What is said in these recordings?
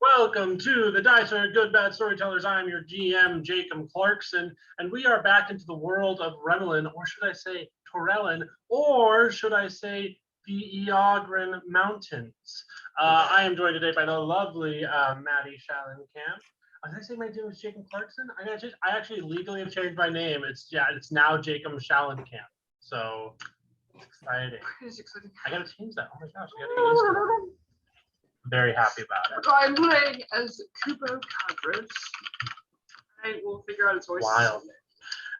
Welcome to the Dice Are Good Bad Storytellers. I'm your GM, Jacob Clarkson, and we are back into the world of Remalin, or should I say Torellin, or should I say the Iagran Mountains. I am joined today by the lovely Maddie Schallenkamp. Did I say my name was Jacob Clarkson? I actually legally have changed my name. It's now Jacob Schallenkamp. So it's exciting. It's exciting. I gotta change that. Oh my gosh, I gotta get used to it. Very happy about it. So I'm playing as Kupo Cadros. I will figure out its voice. Wild.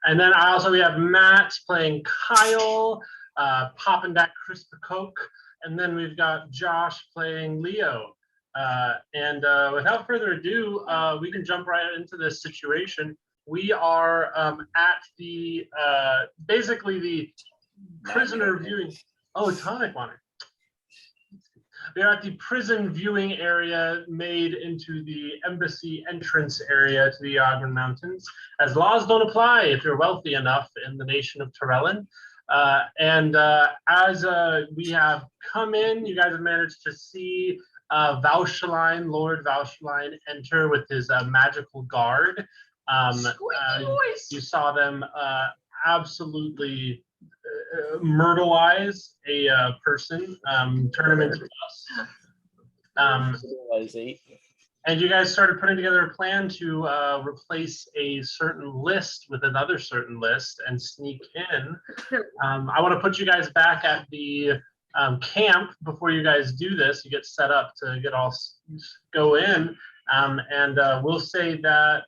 And then we have Matt playing Kyle, popping that Crispa Coke, and then we've got Josh playing Leo. And without further ado, we can jump right into this situation. We are at the basically the prisoner viewing. Oh, tonic water. We are at the prison viewing area made into the embassy entrance area to the Iagran Mountains, as laws don't apply if you're wealthy enough in the nation of Torellin. As we have come in, you guys have managed to see Lord Vaucheline, enter with his magical guard. You saw them absolutely myrtleize a person, turn him into us. And you guys started putting together a plan to replace a certain list with another certain list and sneak in. I want to put you guys back at the camp before you guys do this. You get set up to go in, and we'll say that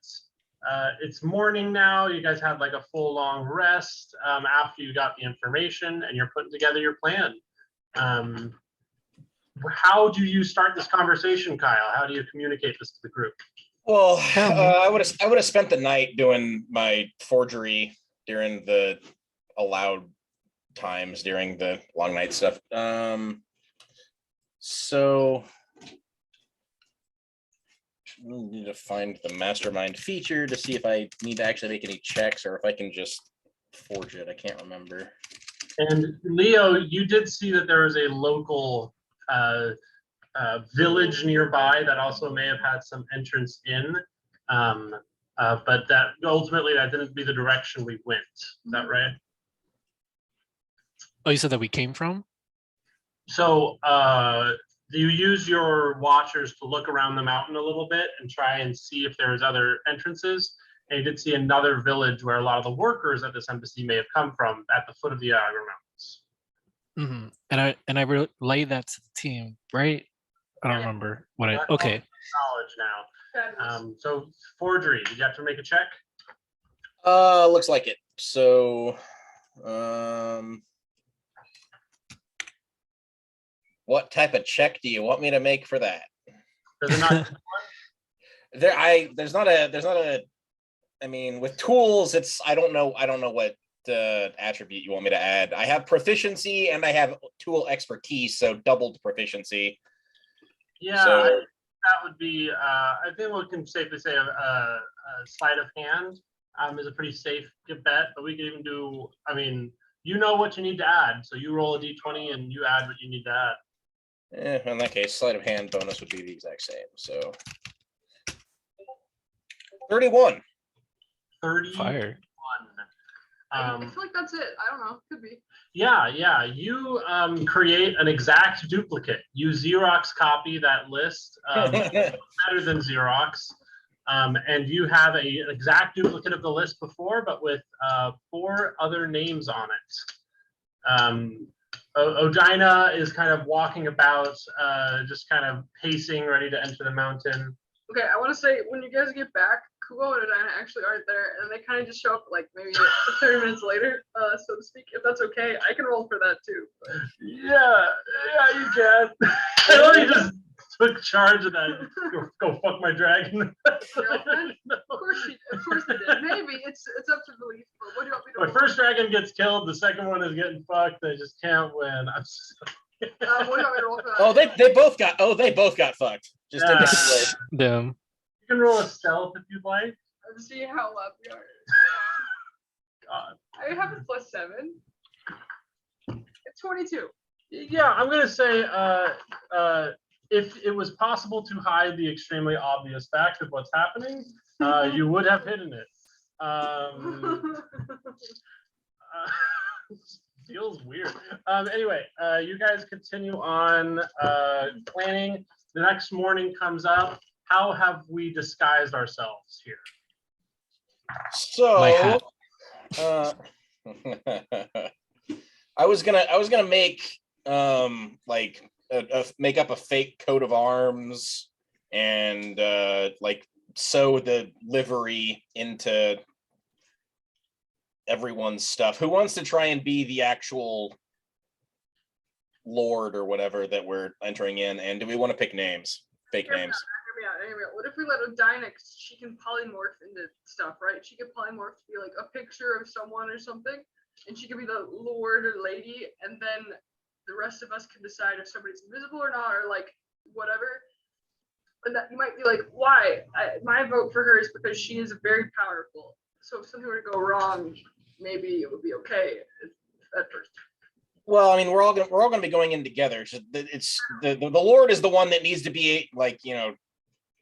it's morning now. You guys had like a full long rest after you got the information, and you're putting together your plan. How do you start this conversation, Kyle? How do you communicate this to the group? Well, I would have spent the night doing my forgery during the allowed times during the long night stuff. So I need to find the mastermind feature to see if I need to actually make any checks or if I can just forge it. I can't remember. And Leo, you did see that there was a local village nearby that also may have had some entrance in, but that ultimately that didn't be the direction we went. Is that right? Oh, you said that we came from? So you use your watchers to look around the mountain a little bit and try and see if there's other entrances. And you did see another village where a lot of the workers at this embassy may have come from at the foot of the Iagran Mountains. Mm-hmm. And I relayed that to the team, right? I don't remember what I. Okay. Knowledge now. So forgery. Did you have to make a check? Looks like it. So, what type of check do you want me to make for that? Does it not? There's not a. I mean, with tools, I don't know what attribute you want me to add. I have proficiency and I have tool expertise, so doubled proficiency. Yeah, so, that would be. I think we can safely say a sleight of hand is a pretty safe bet, but we can even do. I mean, you know what you need to add, so you roll a d20 and you add what you need to add. In that case, sleight of hand bonus would be the exact same. So 31. 31. Fire. I feel like that's it. I don't know. Could be. Yeah. You create an exact duplicate. You Xerox copy that list better than Xerox. And you have an exact duplicate of the list before, but with 4 other names on it. Odina is kind of walking about, just kind of pacing, ready to enter the mountain. Okay, I want to say, when you guys get back, Kubo and Odina actually aren't there, and they kind of just show up like maybe 30 minutes later, so to speak. If that's okay, I can roll for that too. But... Yeah, you can. I already just took charge of that. Go fuck my dragon. Girlfriend? Of course they did. Maybe it's up to belief. But what do you want me to roll? My first dragon gets killed. The second one is getting fucked. They just can't win. I'm what do you want me to roll for that? Oh, they both got fucked. Just in different ways. Damn. You can roll a stealth if you'd like. Let's see how loud we are. God. I have a +7. It's 22. Yeah, I'm gonna say if it was possible to hide the extremely obvious fact of what's happening, you would have hidden it. Feels weird. Anyway, you guys continue on planning. The next morning comes up. How have we disguised ourselves here? So, I was gonna make like make up a fake coat of arms and like sew the livery into everyone's stuff. Who wants to try and be the actual lord or whatever that we're entering in? And do we want to pick names? Fake names. Hear me out. What if we let Odina, she can polymorph into stuff, right? She could polymorph to be like a picture of someone or something, and she could be the lord or lady, and then the rest of us can decide if somebody's invisible or not, or like whatever. And that you might be like, why? My vote for her is because she is very powerful. So if something were to go wrong, maybe it would be okay at first. Well, I mean, we're all gonna be going in together. It's the Lord is the one that needs to be like, you know,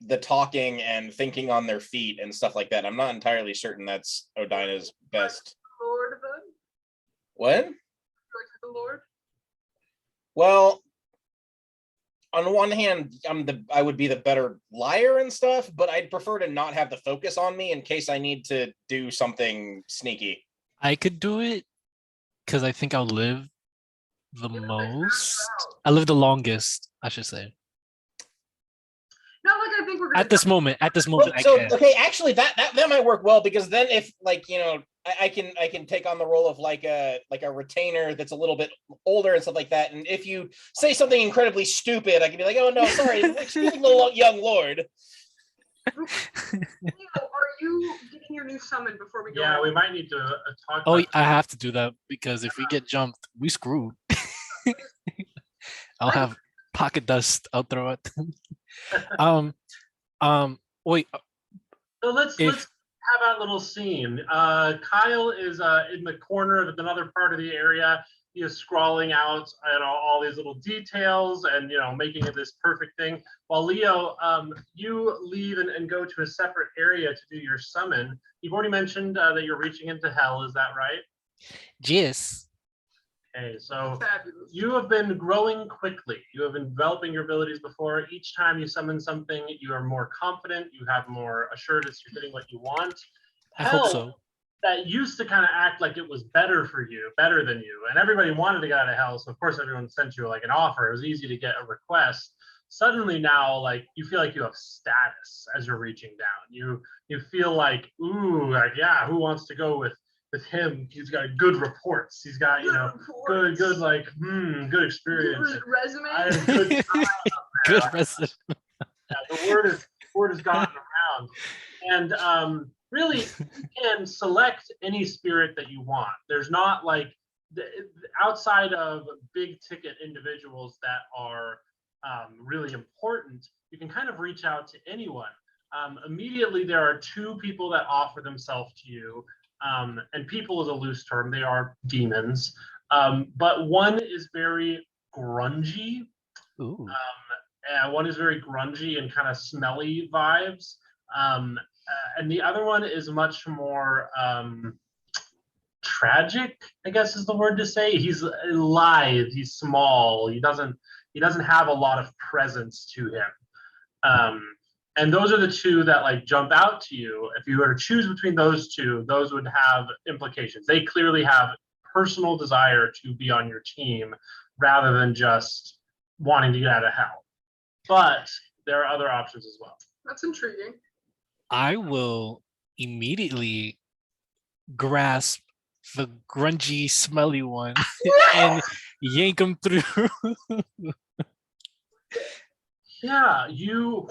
the talking and thinking on their feet and stuff like that. I'm not entirely certain that's Odina's best. Lord then? What? Like the Lord? Well, on one hand, I would be the better liar and stuff, but I'd prefer to not have the focus on me in case I need to do something sneaky. I could do it because I think I'll live the most. I live the longest, I should say. Not like I think we're gonna At this moment, I So can. okay, actually that might work well, because then if, like, you know, I can take on the role of like a retainer that's a little bit older and stuff like that. And if you say something incredibly stupid, I can be like, oh no, sorry, excuse the young lord. Leo, are you getting your new summon before we go? Yeah, in? we might need to talk. Oh, about I have to do that because if we get jumped, we screwed. I'll have pocket dust. I'll throw it. Wait. So let's have a little scene. Kyle is in the corner of another part of the area. He is scrawling out, you know, all these little details and, you know, making it this perfect thing. While Leo, you leave and go to a separate area to do your summon. You've already mentioned that you're reaching into hell. Is that right? Yes. Okay, so Fabulous. you have been growing quickly. You have been developing your abilities before. Each time you summon something, you are more confident. You have more assurance you're getting what you want. I hope so. That used to kind of act like it was better for you, better than you, and everybody wanted to get out of hell. So of course everyone sent you like an offer. It was easy to get a request. Suddenly now, like, you feel like you have status as you're reaching down. You feel like, ooh, like, yeah, who wants to go with him? He's got good reports. He's got, you know, good like good experience. Good resume. I have good time up there. Good resume. Yeah, the word has gotten around, and really you can select any spirit that you want. There's not like outside of big ticket individuals that are really important. You can kind of reach out to anyone. Immediately, there are two people that offer themselves to you. And people is a loose term, they are demons. But one is very grungy. Ooh. And one is very grungy and kind of smelly vibes. And the other one is much more tragic, I guess is the word to say. He's lithe, he's small, he doesn't have a lot of presence to him. And those are the two that like jump out to you. If you were to choose between those two, those would have implications. They clearly have personal desire to be on your team rather than just wanting to get out of hell. But there are other options as well. That's intriguing. I will immediately grasp the grungy, smelly one and yank him through. Yeah, you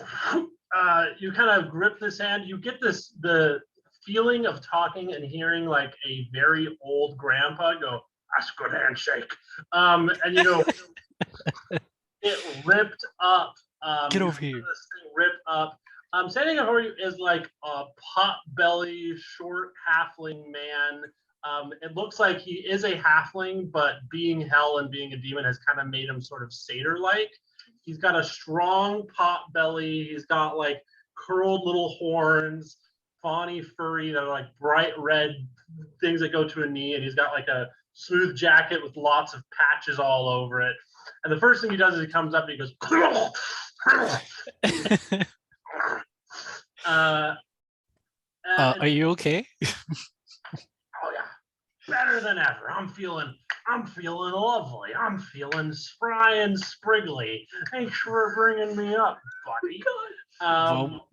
kind of grip this hand. You get the feeling of talking and hearing like a very old grandpa go, "That's a good handshake," and you know it ripped up. Get over here. This thing ripped up. Standing over you is like a pot-belly, short halfling man. It looks like he is a halfling, but being hell and being a demon has kind of made him sort of satyr-like. He's got a strong pot belly. He's got like curled little horns, fawny furry that are like bright red things that go to a knee, and he's got like a smooth jacket with lots of patches all over it. And the first thing he does is he comes up and he goes, Are you okay? oh yeah, better than ever. I'm feeling lovely. I'm feeling spry and spriggly. Thanks for bringing me up, buddy.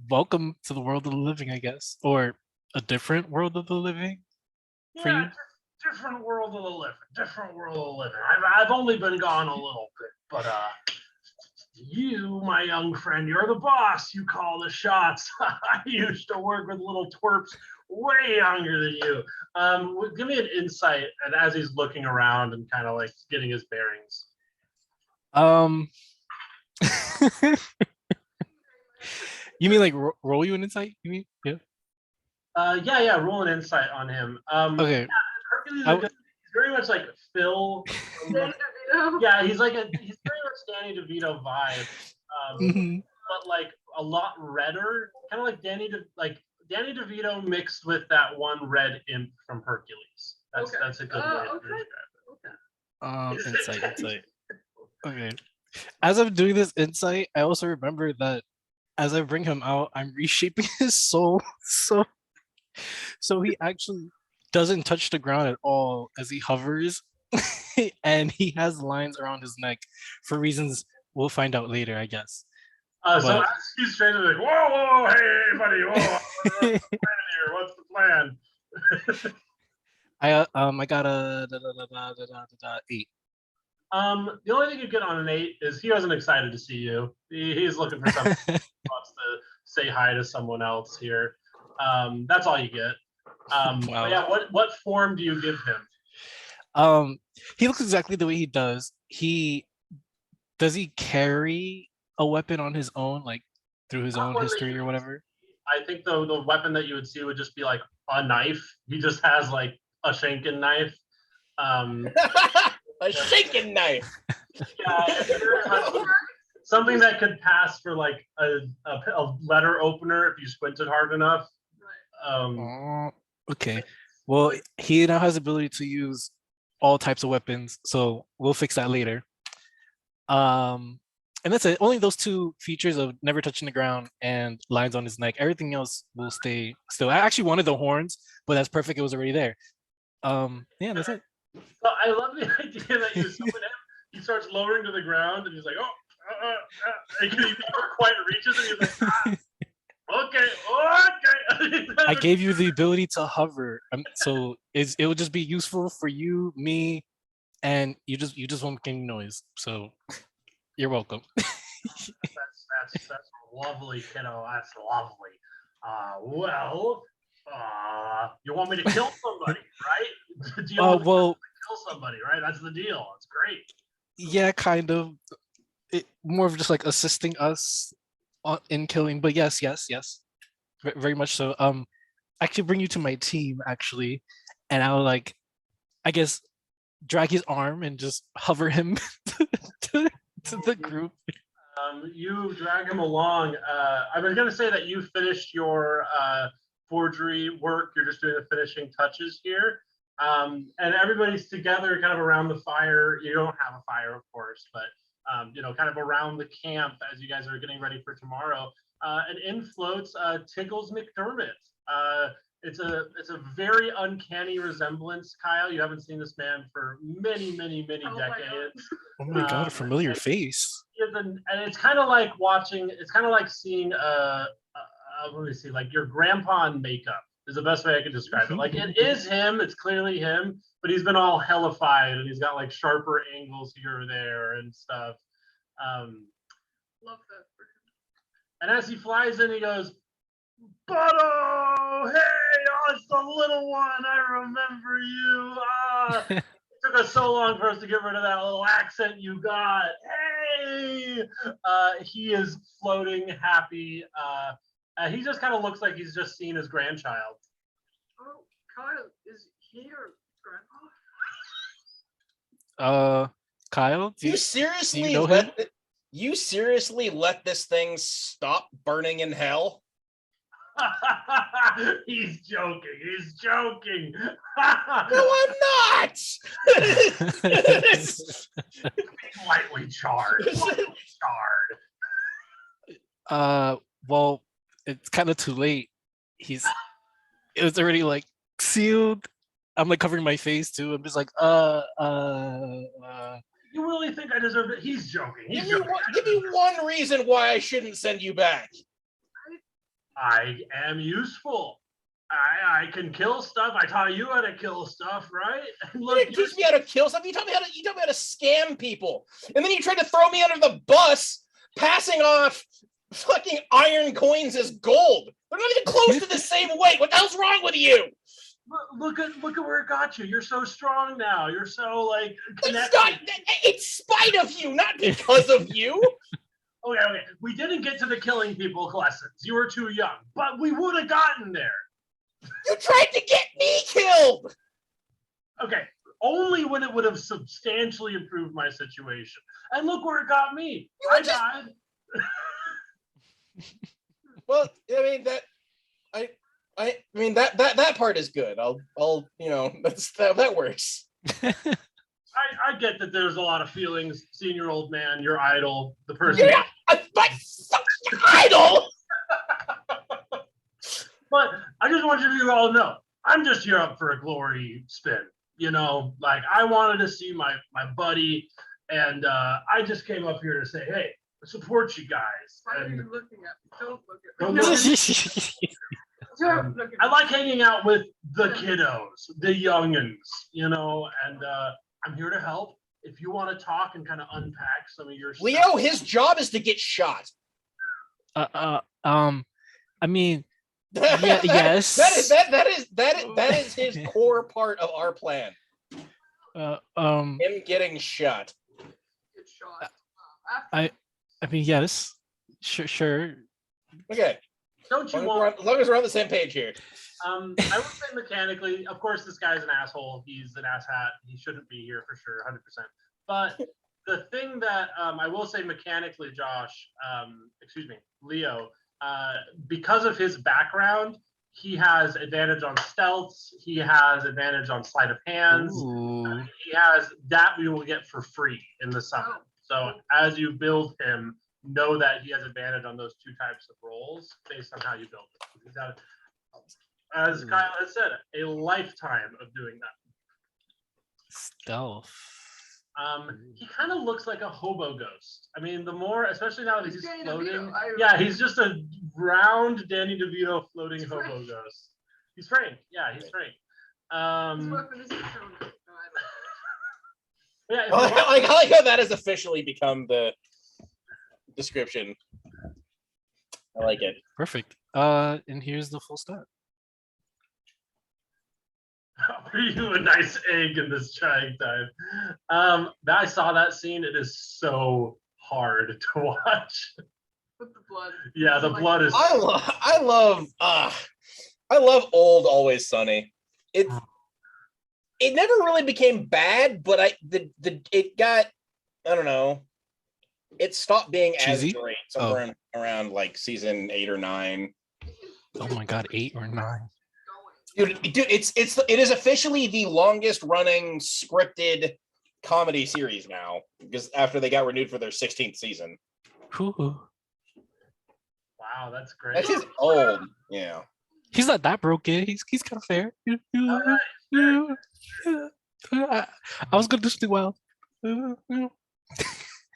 Welcome to the world of the living, I guess, or a different world of the living for you. Different world of the living. Different world of the living. I've only been gone a little bit, but you, my young friend, you're the boss. You call the shots. I used to work with little twerps way younger than you. Give me an insight, and as he's looking around and kind of like getting his bearings. You mean like roll you an insight? You mean Yeah. Roll an insight on him. Okay. Yeah, Hercules he's very much like Phil. Yeah, he's very much Danny DeVito vibe, but like a lot redder, kind of like Danny DeVito mixed with that one red imp from Hercules. That's a good way to describe it. Insight. Okay. As I'm doing this insight, I also remember that as I bring him out, I'm reshaping his soul so he actually doesn't touch the ground at all as he hovers, and he has lines around his neck for reasons we'll find out later, I guess. So as he's straight like, whoa, hey, buddy, what's the plan? I got a 8. The only thing you get on an 8 is he wasn't excited to see you. He's looking for something. He wants to say hi to someone else here. That's all you get. Wow. But yeah, what form do you give him? He looks exactly the way he does. Does he carry a weapon on his own, like through his own history or whatever? I think the weapon that you would see would just be like a knife. He just has like a Schenken knife. A shaking knife. Yeah, something that could pass for like a letter opener if you squinted hard enough. Okay. Well, he now has the ability to use all types of weapons, so we'll fix that later. And that's it. Only those two features of never touching the ground and lines on his neck. Everything else will stay still. I actually wanted the horns, but that's perfect. It was already there. Yeah, that's it. So I love the idea that you summon him. He starts lowering to the ground, and he's like, "Oh," and he never quite reaches, and he's like, "Okay." I gave you the ability to hover, so it will just be useful for you, me, and you just won't make any noise. So you're welcome. That's lovely, kiddo. That's lovely. Well, you want me to kill somebody, right? Do you want me to kill somebody, right? That's the deal. It's great. Yeah, kind of. More of just like assisting us in killing, but yes, very much so. I could bring you to my team actually, and I'll like, I guess, drag his arm and just hover him to the group. You drag him along. I was gonna say that you finished your forgery work. You're just doing the finishing touches here. And everybody's together kind of around the fire. You don't have a fire, of course, but kind of around the camp as you guys are getting ready for tomorrow. And in floats Tiggles McDermott. It's a very uncanny resemblance, Kyle. You haven't seen this man for many decades. Oh my god, a familiar face. And it's kind of like seeing let me see, like your grandpa in makeup is the best way I can describe it. Like it is him, it's clearly him, but he's been all hellified and he's got like sharper angles here or there and stuff. Love that for him. And as he flies in, he goes, "Butto, hey, it's the little one. I remember you. It took us so long for us to get rid of that little accent you got. Hey!" He is floating, happy. He just kind of looks like he's just seen his grandchild. Oh, Kyle, is he your grandpa? Kyle, You seriously do you know let him? You seriously let this thing stop burning in hell? He's joking. He's joking. No, I'm not. Lightly charred. Lightly charred. Well, it's kind of too late. It was already like sealed. I'm like covering my face too. I'm just like, You really think I deserve it? He's joking. He's Give joking. me one reason why I shouldn't send you back. I am useful. I can kill stuff. I taught you how to kill stuff, right? And You look, didn't teach me how to kill stuff. You taught me how to scam people, and then you tried to throw me under the bus, passing off fucking iron coins as gold. They're not even close to the same weight. What the hell's wrong with you? look at where it got you. You're so strong now. You're so like It's connected. not. It's spite of you, not because of you. Okay. We didn't get to the killing people lessons. You were too young, but we would have gotten there. You tried to get me killed. Okay, only when it would have substantially improved my situation. And look where it got me. I died. Well, I mean that part is good. I'll that works. I get that there's a lot of feelings. Seeing your old man, your idol, the person. Yeah, my fucking idol. But I just want you to all know, I'm just here up for a glory spin. You know, like I wanted to see my buddy, and I just came up here to say, hey, I support you guys. Why are And you looking at me? Don't look at Don't me. look No, don't look I at me. like hanging out with the kiddos, the youngins, you know, and I'm here to help. If you want to talk and kind of unpack some of your Leo, stuff. his job is to get shot. I mean, yeah, yes. That is his core part of our plan. Him getting shot. Good shot. I mean, yes, sure. Okay. Don't you As want? long as we're on the same page here. I would say mechanically, of course, this guy's an asshole. He's an asshat. He shouldn't be here for sure, 100%. But the thing that I will say mechanically, Josh, Leo, because of his background, he has advantage on stealths. He has advantage on sleight of hands. Ooh. He has that we will get for free in the summon. So as you build him, know that he has advantage on those two types of roles based on how you build it. He's got, as Kyle has said, a lifetime of doing that. Stealth. He kind of looks like a hobo ghost. I mean, the more, especially now that He's he's Danny floating. DeVito. Yeah, he's just a round Danny DeVito floating hobo Frank. ghost. He's Frank. Yeah, he's Frank. His weapon is a stone. No, Yeah, I like how that has officially become the description. I like it. Perfect. And here's the full stat. Are you a nice egg in this trying time? I saw that scene. It is so hard to watch. with the blood. Yeah, the blood is. I love old Always Sunny. It never really became bad, but it got, I don't know, it stopped being Cheesy? as great somewhere around like season 8 or 9. Oh my god, 8 or 9. Dude, it is officially the longest running scripted comedy series now, because after they got renewed for their 16th season. Ooh. Wow, that's great. That's just old. Yeah. He's not that broken. He's kind of fair. I was gonna do something well.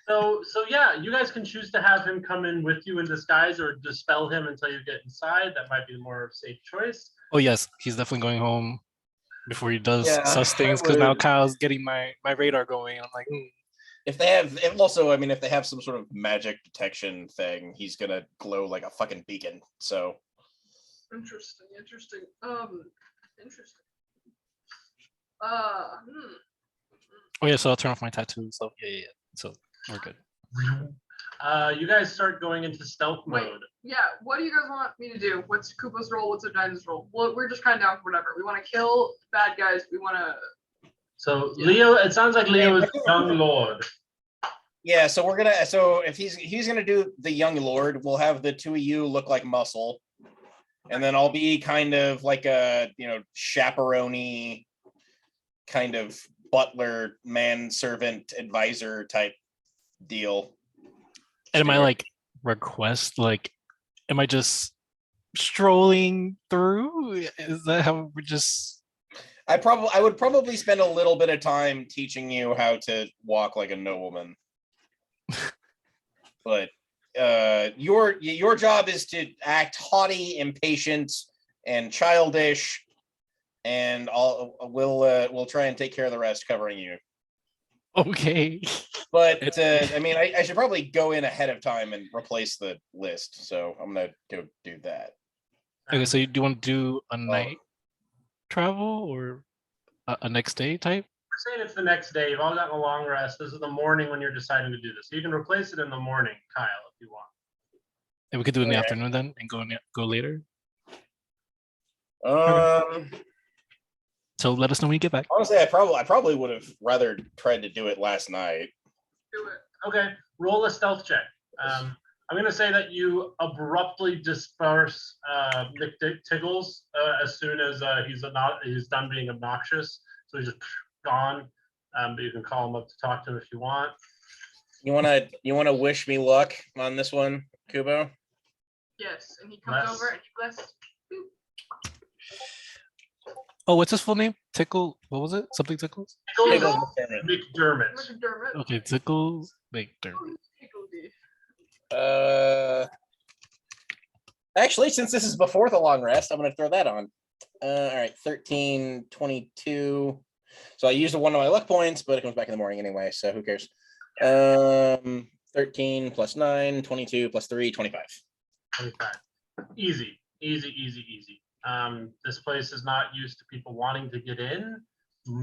So yeah, you guys can choose to have him come in with you in disguise or dispel him until you get inside. That might be the more safe choice. Oh yes, he's definitely going home before he does Yeah, such things. Because now Kyle's getting my radar going. I'm like, If they have some sort of magic detection thing, he's gonna glow like a fucking beacon. So Interesting. Interesting. oh yeah, so I'll turn off my tattoo. So yeah. So we're good. You guys start going into stealth Wait. mode. Yeah, what do you guys want me to do? What's Koopa's role? What's Odina's role? Well, we're just kind of down for whatever. We want to kill bad guys. We want to. So Yeah. Leo, it sounds like Leo is the young lord. Yeah, so we're gonna so if he's gonna do the young lord, we'll have the two of you look like muscle, and then I'll be kind of like a chaperone kind of butler, manservant, advisor type deal. And am I like request like am I just strolling through? Is that how we're just I would probably spend a little bit of time teaching you how to walk like a nobleman. But your job is to act haughty, impatient, and childish, and we'll try and take care of the rest, covering you. okay? But I mean, I should probably go in ahead of time and replace the list. So I'm gonna go do that. Okay, so you do want to do a night travel or a next day type? We're saying it's the next day. You've all gotten a long rest. This is the morning when you're deciding to do this. You can replace it in the morning, Kyle, if you want. And we could do it in the Okay. afternoon then and go later. Um, So let us know when you get back. honestly, I probably would have rather tried to do it last night. Do it. Okay, roll a stealth check. I'm going to say that you abruptly disperse Tiggles as soon as he's done being obnoxious. So he's just gone. But you can call him up to talk to him if you want. You wanna wish me luck on this one, Kubo? Yes, and he comes Bless. over and he blesses. Oh, what's his full name? Tickle. What was it? Something Tickles? Tiggles Tiggles? McDermott. McDermott. Okay, Tickles. McDermott. Oh, Tickledy. Actually, since this is before the long rest, I'm gonna throw that on. All right, 13, 22. So I used one of my luck points, but it comes back in the morning anyway, so who cares? 13 plus 9, 22 plus 3, 25. 25. Easy. This place is not used to people wanting to get in.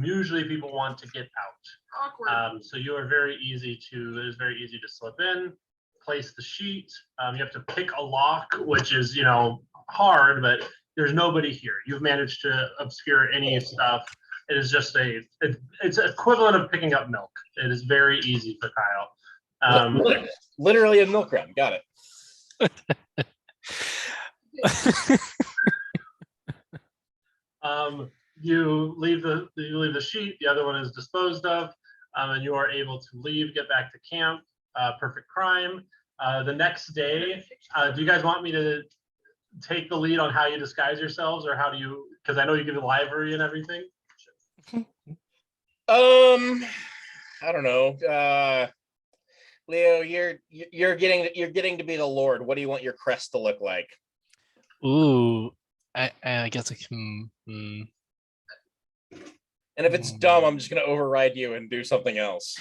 Usually people want to get out. Awkward. So you are very easy it is very easy to slip in, place the sheet. You have to pick a lock, which is, hard, but there's nobody here. You've managed to obscure any stuff. It is just it's equivalent of picking up milk. It is very easy for Kyle. Literally a milk run. Got it. You leave the sheet. The other one is disposed of, and you are able to leave, get back to camp. Perfect crime. The next day, do you guys want me to take the lead on how you disguise yourselves, or how do you? Because I know you give the livery and everything. I don't know. Leo, you're getting to be the Lord. What do you want your crest to look like? Ooh, I guess I can. And if it's dumb, I'm just gonna override you and do something else.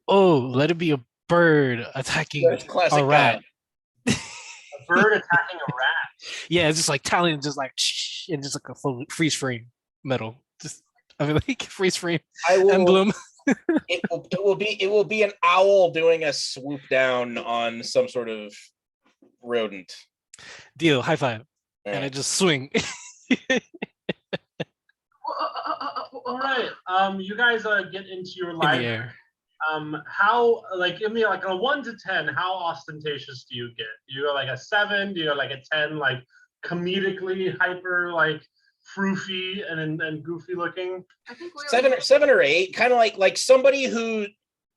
Oh, let it be a bird attacking That's classic a rat. A bird attacking a rat. Yeah, it's just like talent, just like and just like a full freeze frame metal. Just like freeze frame emblem. It will be an owl doing a swoop down on some sort of rodent. Deal. High five. All And I right. just swing. All right. You guys get into your In the life. air. How, like, give me like a 1 to 10. How ostentatious do you get? Do you go like a 7? Do you go like a 10? Like comedically hyper, like froofy and goofy looking? I think Leo 7 or 8, kind of like somebody who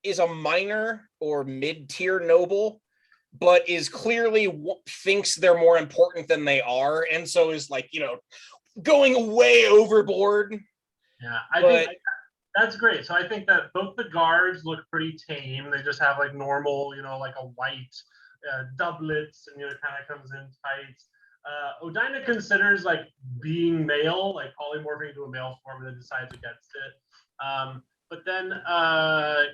is a minor or mid-tier noble, but is clearly thinks they're more important than they are, and so is like going way overboard. Yeah, I think that's great. So I think that both the guards look pretty tame. They just have like normal, like a white doublets, and kind of comes in tight. Odina considers like being male, like polymorphing into a male form, and then decides against it. But then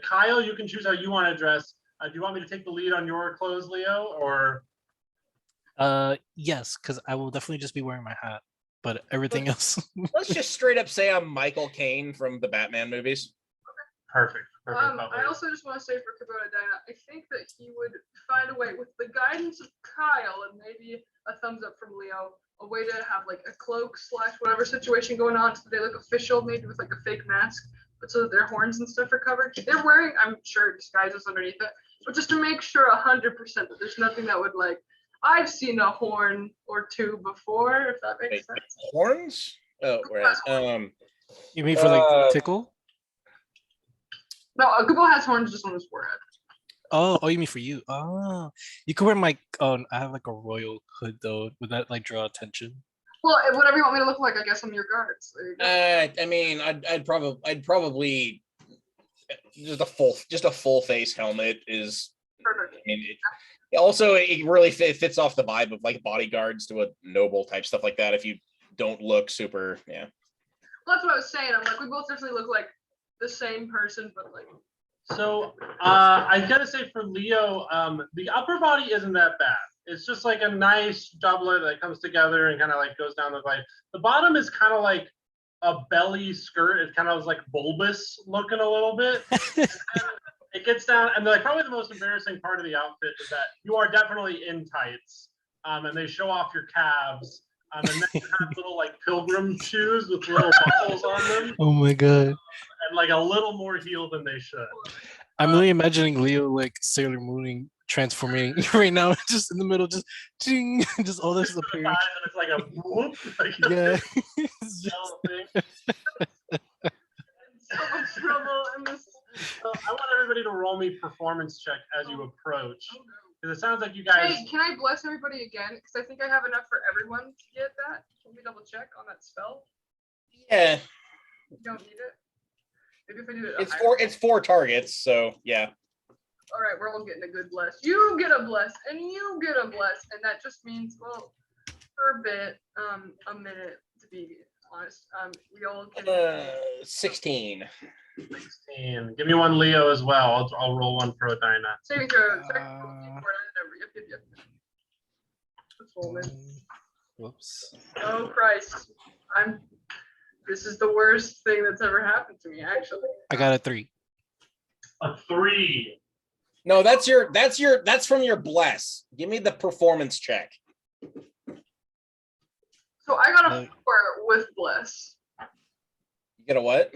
Kyle, you can choose how you want to dress. Do you want me to take the lead on your clothes, Leo, or? Yes, because I will definitely just be wearing my hat, but everything else. Let's just straight up say I'm Michael Caine from the Batman movies. Perfect. I also just want to say for Kubota Dina, I think that he would find a way, with the guidance of Kyle and maybe a thumbs up from Leo, a way to have like a cloak / whatever situation going on so they look official, maybe with like a fake mask, but so that their horns and stuff are covered. They're wearing, I'm sure, disguises underneath it, But just to make sure 100% that there's nothing that would like, I've seen a horn or two before, if that makes Wait, sense. horns? Oh, whereas You mean for like tickle? No, a Kubo has horns just on his forehead. Oh, you mean for you? Oh, you could wear my. Oh, I have like a royal hood though. Would that like draw attention? Well, whatever you want me to look like, I guess I'm your guards. There you go. I mean, I'd probably just a full face helmet is. Perfect. I mean, also it really fits off the vibe of like bodyguards to a noble type stuff like that. If you don't look super, yeah. Well, that's what I was saying. I'm like, we both definitely look like the same person, but like. So I gotta say for Leo, the upper body isn't that bad. It's just like a nice doublet that comes together and kind of like goes down the leg. The bottom is kind of like a belly skirt. It kind of was like bulbous looking a little bit. It gets down, and like probably the most embarrassing part of the outfit is that you are definitely in tights, and they show off your calves. And then you have little like pilgrim shoes with little buckles on them. Oh my god! And like a little more heel than they should. I'm really imagining Leo like Sailor Mooning transforming right now, just in the middle, just ting, just all this appearing. And it's like a whoop, like Yeah. It's just thing. So much trouble in this. So I want everybody to roll me performance check as you approach, Oh, no. because it sounds like you guys. Hey, can I bless everybody again? Because I think I have enough for everyone to get that. Can we double check on that spell? Yeah, You don't need it. Maybe if I do it. it's four targets, so yeah. All right, we're all getting a good bless. You get a bless, and you get a bless, and that just means, well, for a bit, a minute to be honest. We all can. 16. 16. Give me one Leo as well. I'll roll one for Odina. Saving throw. Yep. Let's roll this. Whoops. Oh Christ! This is the worst thing that's ever happened to me. Actually. I got a 3. A 3. No, that's from your bless. Give me the performance check. So I got a 4 with bless. You get a what?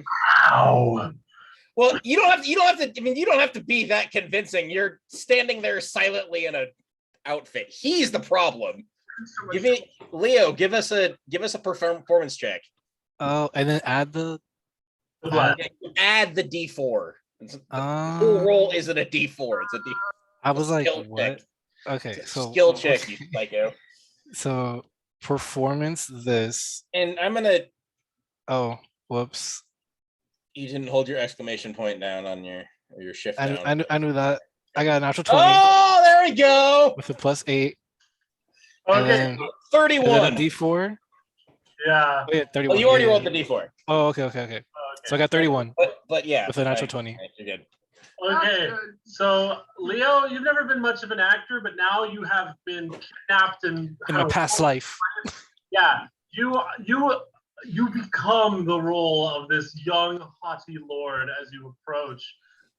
Ow. Well, you don't have to. I mean, you don't have to be that convincing. You're standing there silently in a outfit. He's the problem. So much Give me Leo. Give us a performance check. Oh, and then add the. What? Add the D4. The whole roll isn't a D4. It's a D. I was like, skill what? check. Okay, It's a so skill check, you psycho. So performance this. And I'm gonna. Oh, whoops. You didn't hold your exclamation point down on your shift down. I knew that. I got a natural 20 Oh, there we go. with a +8. And Okay. then, 31. and then a D4. Yeah. Oh, yeah, 31. Well, you already yeah, rolled yeah. the D4. Oh, okay. So I got 31 But yeah. with a natural 20. You're good. Okay. That's good. So Leo, you've never been much of an actor, but now you have been kidnapped and In my past life. Yeah, you become the role of this young haughty lord as you approach.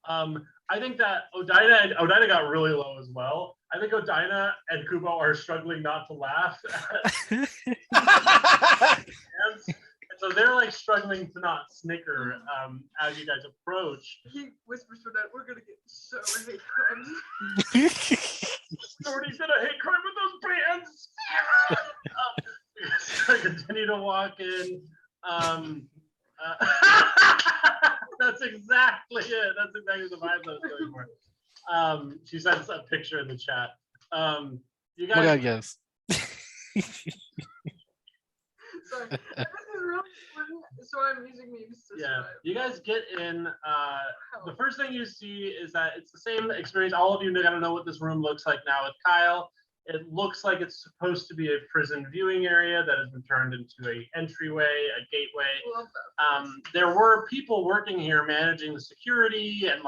I think that Odina got really low as well. I think Odina and Kubo are struggling not to laugh. And so they're like struggling to not snicker as you guys approach. He whispers for that. We're gonna get so hate crimes. Already did a hate crime with those bands. I continue to walk in. That's exactly it. That's exactly the vibe I was going for. She sends a picture in the chat. You Oh my guys, god, yes. Sorry. This is really important, so I'm using memes to yeah, survive. you guys get in. The first thing you see is that it's the same experience. All of you gotta know what this room looks like now with Kyle. It looks like it's supposed to be a prison viewing area that has been turned into a entryway, a gateway. Love that. There were people working here managing the security and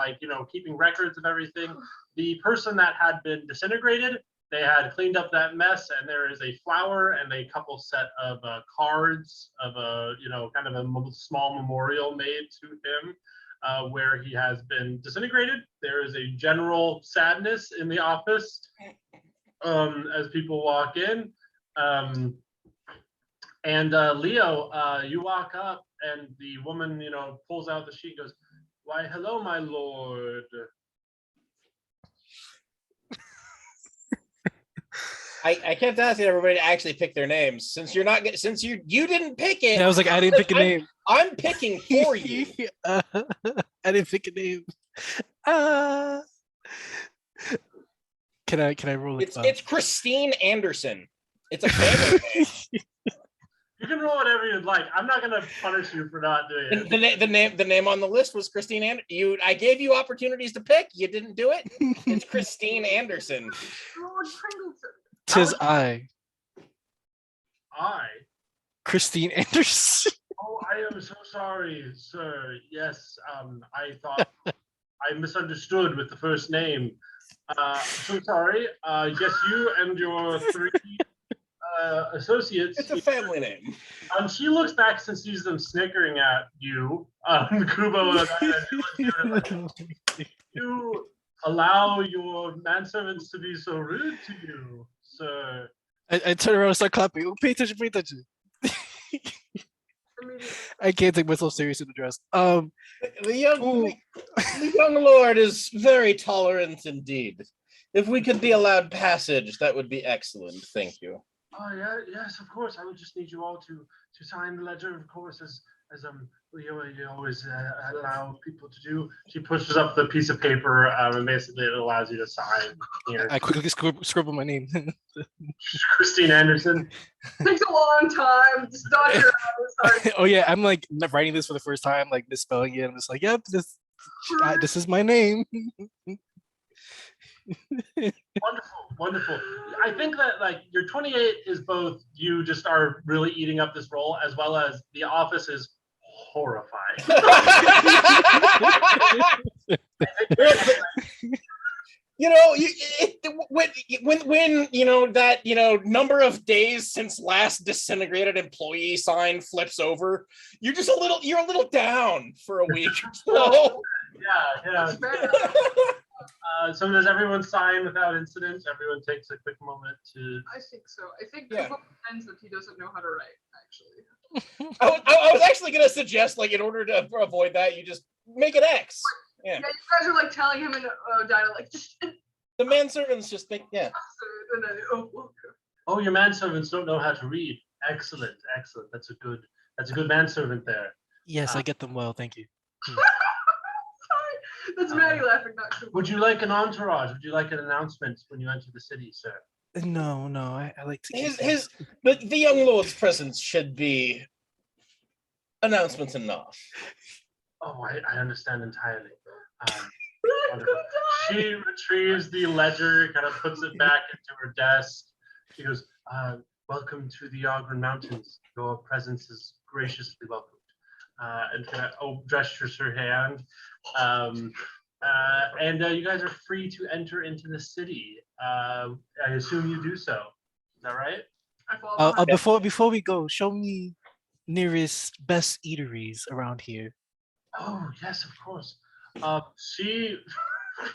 keeping records of everything. The person that had been disintegrated, they had cleaned up that mess, and there is a flower and a couple set of cards of a kind of a small memorial made to him where he has been disintegrated. There is a general sadness in the office as people walk in. Leo, you walk up and the woman, pulls out the sheet and goes, "Why, hello, my lord." I kept asking everybody to actually pick their names since you're not since you didn't pick it. And I was like, I didn't pick a name. I'm picking for you. I didn't pick a name. Uh, can I roll it? It's Christine Anderson. It's a family name. You can roll whatever you'd like. I'm not gonna punish you for not doing it. The name on the list was Christine Anderson. I gave you opportunities to pick. You didn't do it. It's Christine Anderson. Lord Pringleton. Tis I, I. Christine Anderson. Oh, I am so sorry, sir. Yes, I thought I misunderstood with the first name. So sorry. Yes, you and your three associates. It's a family name. She looks back and sees them snickering at you, Kubo, and you allow your manservants to be so rude to you, sir. I turn around and start clapping. Oh, pay attention, pay attention. I can't take myself serious in the dress. The young lord is very tolerant indeed. If we could be allowed passage, that would be excellent. Thank you. Oh yeah, yes, of course. I would just need you all to sign the ledger, of course, as you always allow people to do. She pushes up the piece of paper, and basically it allows you to sign here. I quickly scribble my name. Christine Anderson. Takes a long time. Just dodge your eyes. Oh yeah, I'm like writing this for the first time, like misspelling it. I'm just like, yep, this is my name. Wonderful. I think that like your 28 is both you just are really eating up this role, as well as the office is horrified. You know, when you know that number of days since last disintegrated employee sign flips over, you're a little down for a week or so. Yeah. So does everyone sign without incident? Everyone takes a quick moment to. I think so. I think Yeah. Kubo pretends that he doesn't know how to write, actually. I was actually gonna suggest, like, in order to avoid that, you just make an X. Yeah. Yeah, you guys are like telling him in dialect, like, just The manservants just think, yeah. and then, okay. Oh, your manservants don't know how to read. Excellent. That's a good manservant there. Yes, I get them well, thank you. Sorry. That's Maddie laughing, not Kubo. Would you like an entourage? Would you like an announcement when you enter the city, sir? No, I like to keep The young lord's presence should be announcements enough. Oh, I understand entirely. Kubo died. She retrieves the ledger, kind of puts it back into her desk. She goes, welcome to the Ogren Mountains. Your presence is graciously welcomed. And kind of gestures her hand. And you guys are free to enter into the city. I assume you do so. Is that right? I fall behind. before we go, show me nearest best eateries around here. Oh, yes, of course. She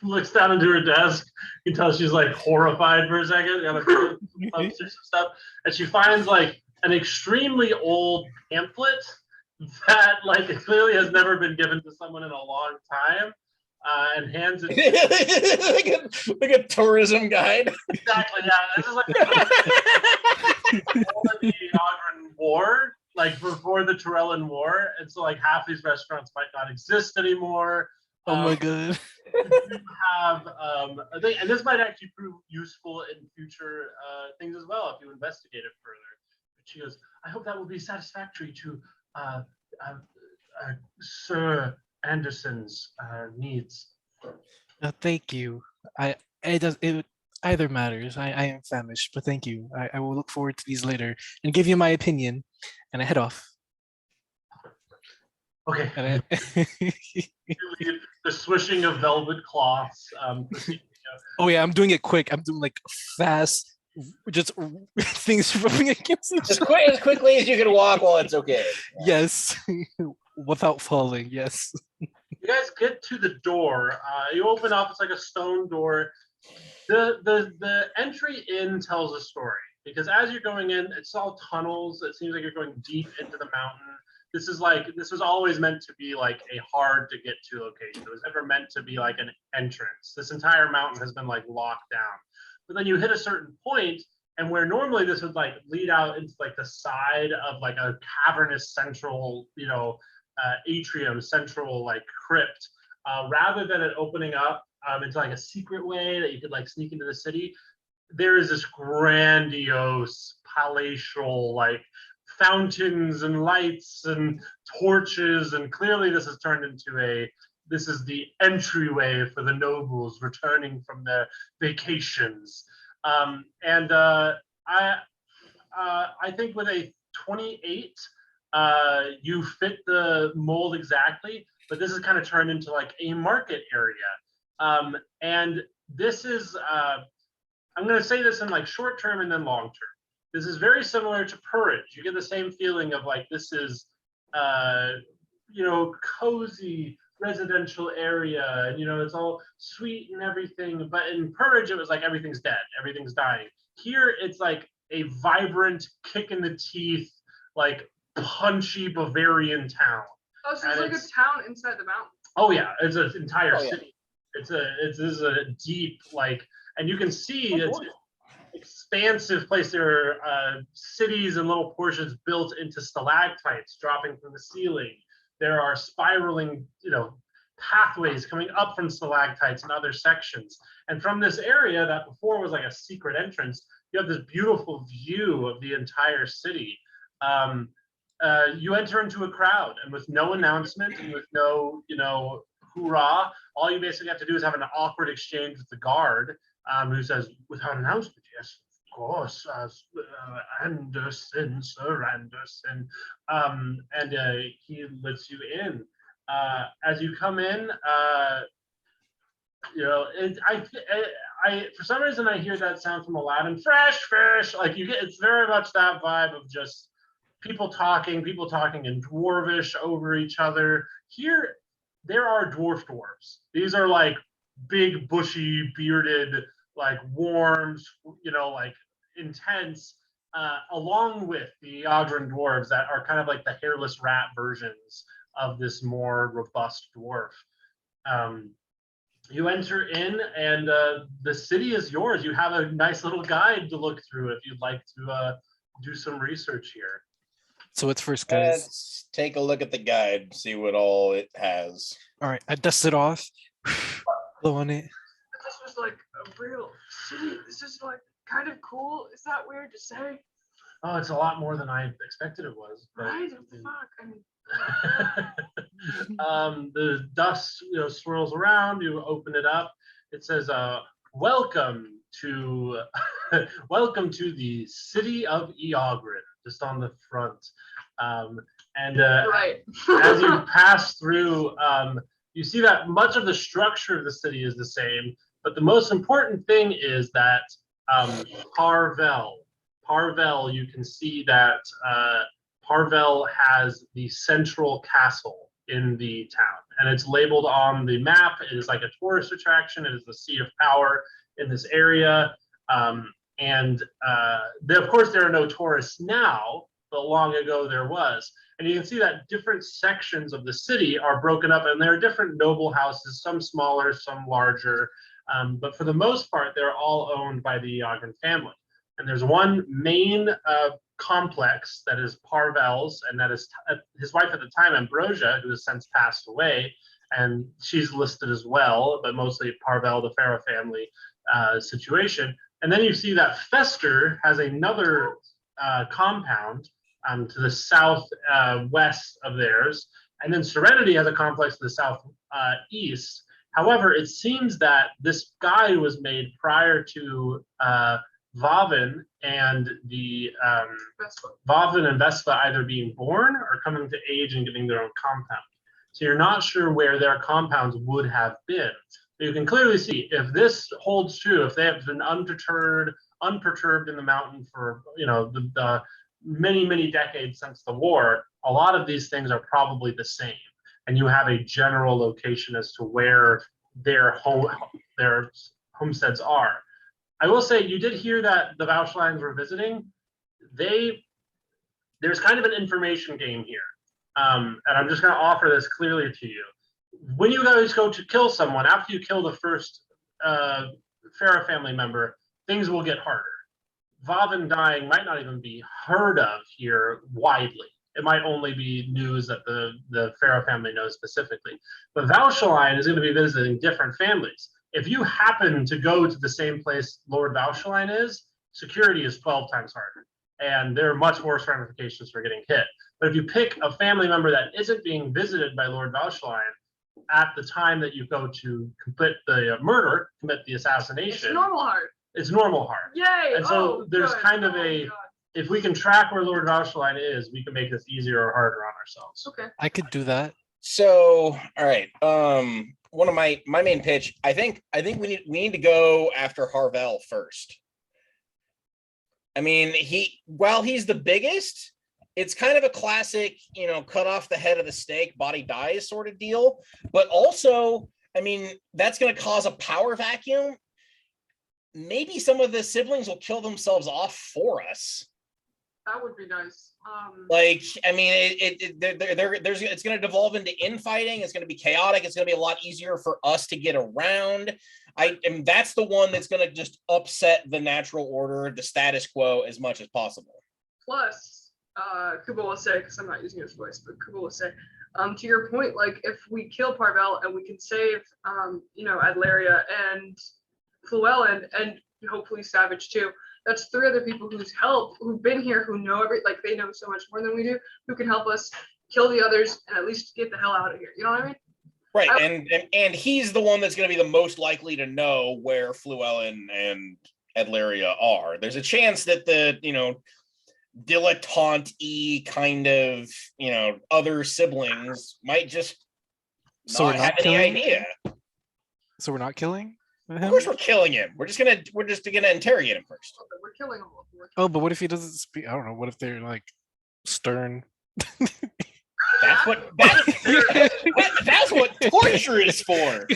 looks down into her desk. You can tell she's like horrified for a second. Kind of through some stuff, and she finds like an extremely old pamphlet that like it clearly has never been given to someone in a long time, and hands it. like a tourism guide. Exactly. Yeah, this is like the Ogren War, like before the Torellan War, and so like half these restaurants might not exist anymore. Oh my god. You have and this might actually prove useful in future things as well if you investigate it further. But she goes, I hope that will be satisfactory to Sir Anderson's needs. Thank you. It either matters. I am famished, but thank you. I will look forward to these later and give you my opinion. And I head off. Okay. And The swishing of velvet cloths. oh yeah, I'm doing it quick. I'm doing like fast, just things rubbing against each other. As quickly as you can walk, well, it's okay. Yes, without falling. Yes. You guys get to the door. You open up. It's like a stone door. The entry in tells a story because as you're going in, it's all tunnels. It seems like you're going deep into the mountain. This was always meant to be like a hard to get to location. It was never meant to be like an entrance. This entire mountain has been like locked down. But then you hit a certain point And where normally this would like lead out into like the side of like a cavernous central, atrium, central like crypt, rather than it opening up into like a secret way that you could like sneak into the city, there is this grandiose palatial like fountains and lights and torches, and clearly this has turned into this is the entryway for the nobles returning from their vacations. And I think with a 28, you fit the mold exactly, but this is kind of turned into like a market area. And this is, I'm going to say this in like short term and then long term. This is very similar to Purge. You get the same feeling of like this is, cozy residential area, and it's all sweet and everything. But in Purge, it was like everything's dead, everything's dying. Here, it's like a vibrant, kick in the teeth, like punchy Bavarian town. Oh, so it's like a town inside the mountain. Oh yeah, it's an entire Oh, yeah. city. This is a deep like, and you can see it's an expansive place. There are cities and little portions built into stalactites dropping from the ceiling. There are spiraling, pathways coming up from stalactites and other sections. And from this area that before was like a secret entrance, you have this beautiful view of the entire city. You enter into a crowd, and with no announcement and with no, hoorah, all you basically have to do is have an awkward exchange with the guard, who says, without announcement, yes, of course, Anderson, Sir Anderson, and he lets you in. As you come in, I for some reason I hear that sound from Aladdin, fresh fish. Like it's very much that vibe of just people talking in dwarvish over each other. Here, there are dwarves. These are like big, bushy, bearded, like worms, like intense, along with the Ogren dwarves that are kind of like the hairless rat versions of this more robust dwarf. You enter in, and the city is yours. You have a nice little guide to look through if you'd like to do some research here. So what's first, guys? Let's take a look at the guide, see what all it has. All right, I dust it off. Blow on it. This was like a real city. This is like kind of cool. Is that weird to say? Oh, it's a lot more than I expected it was. But, Right? What the fuck? I mean, the dust swirls around. You open it up. It says, welcome to welcome to the city of Eogrin, just on the front. right. As you pass through, you see that much of the structure of the city is the same, but the most important thing is that Parvel, you can see that Parvel has the central castle in the town, and it's labeled on the map. It is like a tourist attraction. It is the seat of power in this area. Of course, there are no tourists now, but long ago there was. And you can see that different sections of the city are broken up, and there are different noble houses, some smaller, some larger. But for the most part, they're all owned by the Ogren family. And there's one main complex that is Parvel's, and that is his wife at the time, Ambrosia, who has since passed away, and she's listed as well, but mostly Parvel, the Pharaoh family situation. And then you see that Fester has another compound to the south west of theirs, and then Serenity has a complex to the south east. However, it seems that this guide was made prior to Vavin and Vespa either being born or coming to age and getting their own compound. So you're not sure where their compounds would have been. But you can clearly see if this holds true, if they have been unperturbed in the mountain for the many decades since the war, a lot of these things are probably the same. And you have a general location as to where their homesteads are. I will say, you did hear that the Vauchlines were visiting. There's kind of an information game here. And I'm just going to offer this clearly to you. When you guys go to kill someone, after you kill the first Pharaoh family member, things will get harder. Vavin dying might not even be heard of here widely. It might only be news that the Pharaoh family knows specifically. But Valshaline is going to be visiting different families. If you happen to go to the same place Lord Valshaline is, security is 12 times harder. And there are much worse ramifications for getting hit. But if you pick a family member that isn't being visited by Lord Valshaline at the time that you go to commit the murder, commit the assassination, It's normal hard. it's normal hard. Yay! And so there's good. kind of Oh, a, God. if we can track where Lord Valshaline is, we can make this easier or harder on ourselves. Okay. I could do that. So, all right. One of my main pitch. I think we need to go after Harvell first. I mean, while he's the biggest, it's kind of a classic, cut off the head of the snake, body dies sort of deal. But also, I mean, that's going to cause a power vacuum. Maybe some of the siblings will kill themselves off for us. That would be nice. Like, I mean, it's going to devolve into infighting. It's going to be chaotic. It's going to be a lot easier for us to get around. And that's the one that's going to just upset the natural order, the status quo as much as possible. Plus, Kubo will say, because I'm not using his voice, but Kubo will say, to your point, like if we kill Parvel and we can save, Adlaria and Llewellyn and hopefully Savage too. That's 3 other people who've been here, who know they know so much more than we do, who can help us kill the others and at least get the hell out of here. You know what I mean? Right, and he's the one that's going to be the most likely to know where Llewellyn and Adlaria are. There's a chance that the dilettante-y kind of other siblings might just not have any idea. So we're not killing him? Of course we're killing him. We're just gonna interrogate him first. We're killing all of them. Oh, but what if he doesn't speak? I don't know. What if they're like stern? That's what torture is for.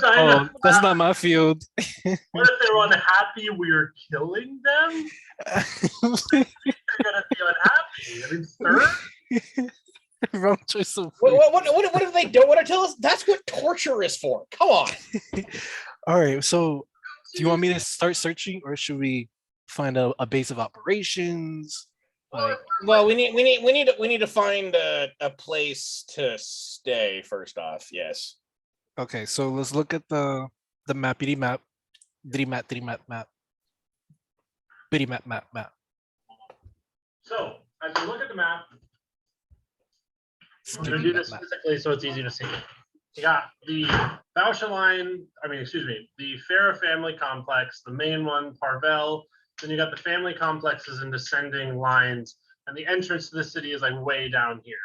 Oh, that's not my field. What if they're unhappy we're killing them? They're gonna be unhappy. I mean, sir? Wrong choice of What if they don't want to tell us? That's what torture is for. Come on. All right. So, do you want me to start searching, or should we find a base of operations? Like, Well, we need to find a place to stay first off. Yes. okay. So let's look at the map. Bitty map. Bitty map. Bitty map. Map. Bitty map. Map. Map. So, as you look at the map, I'm going to do this physically so it's easy to see. You got the the Pharaoh family complex, the main one, Parvel. Then you got the family complexes in descending lines, and the entrance to the city is like way down here.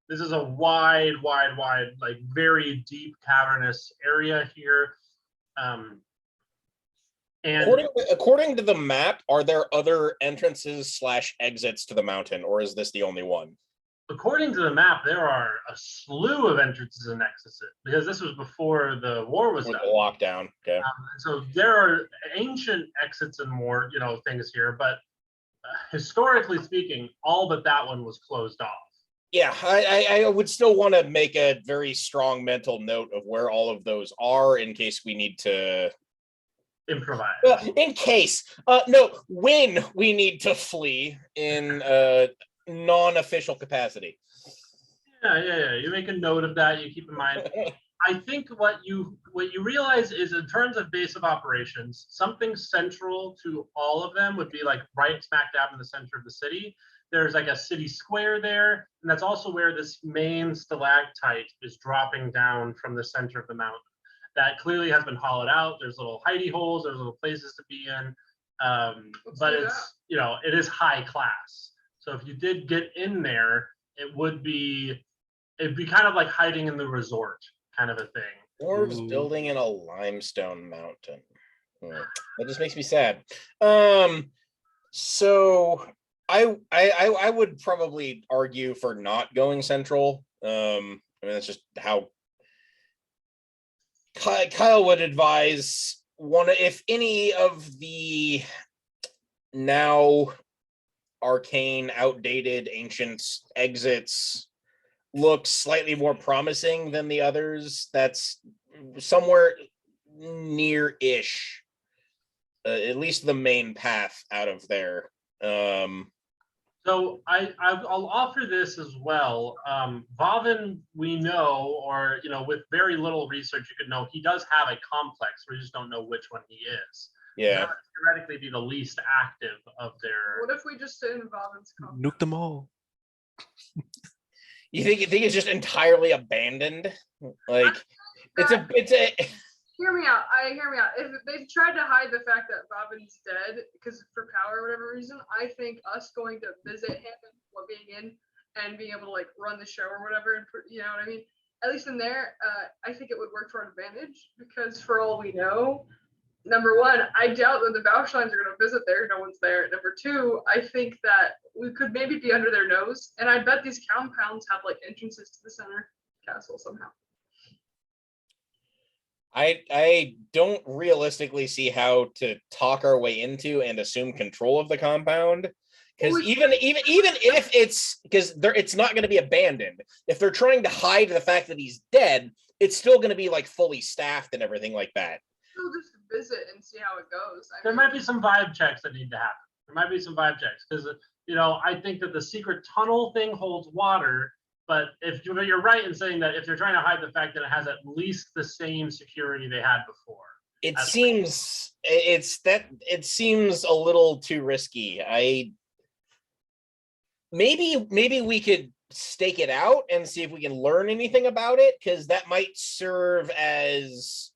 This is a wide, like very deep cavernous area here. And according to the map, are there other entrances / exits to the mountain, or is this the only one? According to the map, there are a slew of entrances and exits because this was before the war was done. The lockdown. Okay. So there are ancient exits and more, things here, but historically speaking, all but that one was closed off. Yeah, I would still want to make a very strong mental note of where all of those are in case we need to improvise. When we need to flee in non-official capacity. Yeah. You make a note of that. You keep in mind. I think what you realize is in terms of base of operations, something central to all of them would be like right smack dab in the center of the city. There's like a city square there, and that's also where this main stalactite is dropping down from the center of the mountain. That clearly has been hollowed out. There's little hidey holes. There's little places to be in, but it's it is high class. So if you did get in there, it'd be kind of like hiding in the resort kind of a thing. Dwarves building in a limestone mountain. That just makes me sad. So I would probably argue for not going central. I mean, that's just how Kyle would advise if any of the now arcane, outdated, ancient exits looks slightly more promising than the others, that's somewhere near-ish. at least the main path out of there. So I'll offer this as well. Vavin, we know, or with very little research, you could know he does have a complex. We just don't know which one he is. Yeah. That would theoretically be the least active of their. What if we just stay in Vavin's company? Nuke them all. You think it's just entirely abandoned? Like it's a Hear me out. Hear me out. If they tried to hide the fact that Robin's dead because for power or whatever reason, I think us going to visit him and being in and being able to like run the show or whatever, and you know what I mean. At least in there, I think it would work to our advantage because for all we know, number one, I doubt that the Bauschleins are going to visit there. No one's there. Number two, I think that we could maybe be under their nose, and I bet these compounds have like entrances to the center castle somehow. I don't realistically see how to talk our way into and assume control of the compound, because even if it's not going to be abandoned. If they're trying to hide the fact that he's dead, it's still going to be like fully staffed and everything like that. We'll just visit and see how it goes. There might be some vibe checks that need to happen. There might be some vibe checks because I think that the secret tunnel thing holds water. But you're right in saying that if they're trying to hide the fact that it has at least the same security they had before. It seems a little too risky. Maybe we could stake it out and see if we can learn anything about it, because that might serve as,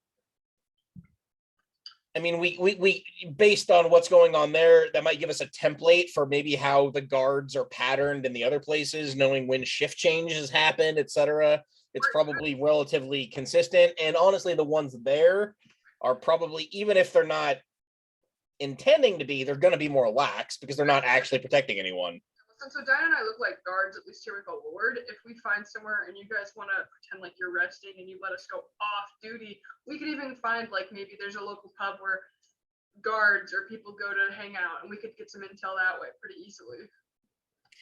I mean, we based on what's going on there, that might give us a template for maybe how the guards are patterned in the other places, knowing when shift changes happen, etc. It's probably relatively consistent, and honestly, the ones there are probably, even if they're not intending to be, they're going to be more lax because they're not actually protecting anyone. So Diana and I look like guards, at least here with the Lord. If we find somewhere and you guys want to pretend like you're resting and you let us go off duty, we could even find like maybe there's a local pub where guards or people go to hang out, and we could get some intel that way pretty easily.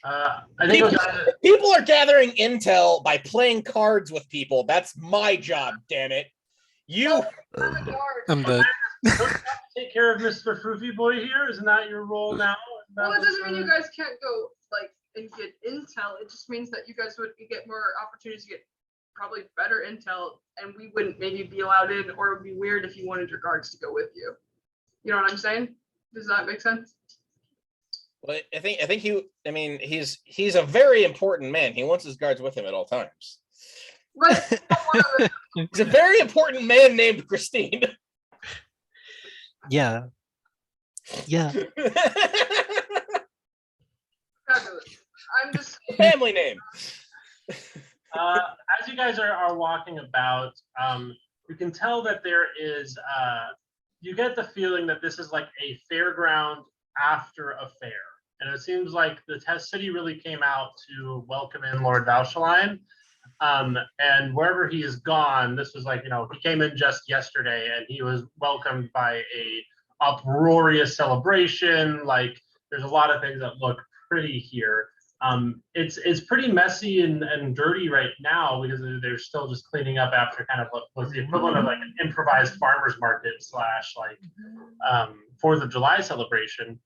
I think people are gathering intel by playing cards with people. That's my job, damn it. I'm dead. Take care of Mr. Froofy Boy here. Isn't that your role now? Well, it doesn't mean you guys can't go like and get intel. It just means that you guys would get more opportunities to get probably better intel, and we wouldn't maybe be allowed in, or it would be weird if you wanted your guards to go with you. You know what I'm saying? Does that make sense? Well, I think he's a very important man. He wants his guards with him at all times. Right. He's a very important man named Christine. Yeah. I'm just family name. As you guys are walking about, you can tell that there is. You get the feeling that this is like a fairground after a fair, and it seems like the test city really came out to welcome in Lord Valshaline. And wherever he is gone, this was like, he came in just yesterday and he was welcomed by a uproarious celebration. Like, there's a lot of things that look pretty here. It's pretty messy and dirty right now because they're still just cleaning up after kind of what was the equivalent of like an improvised farmers market / like 4th of July celebration.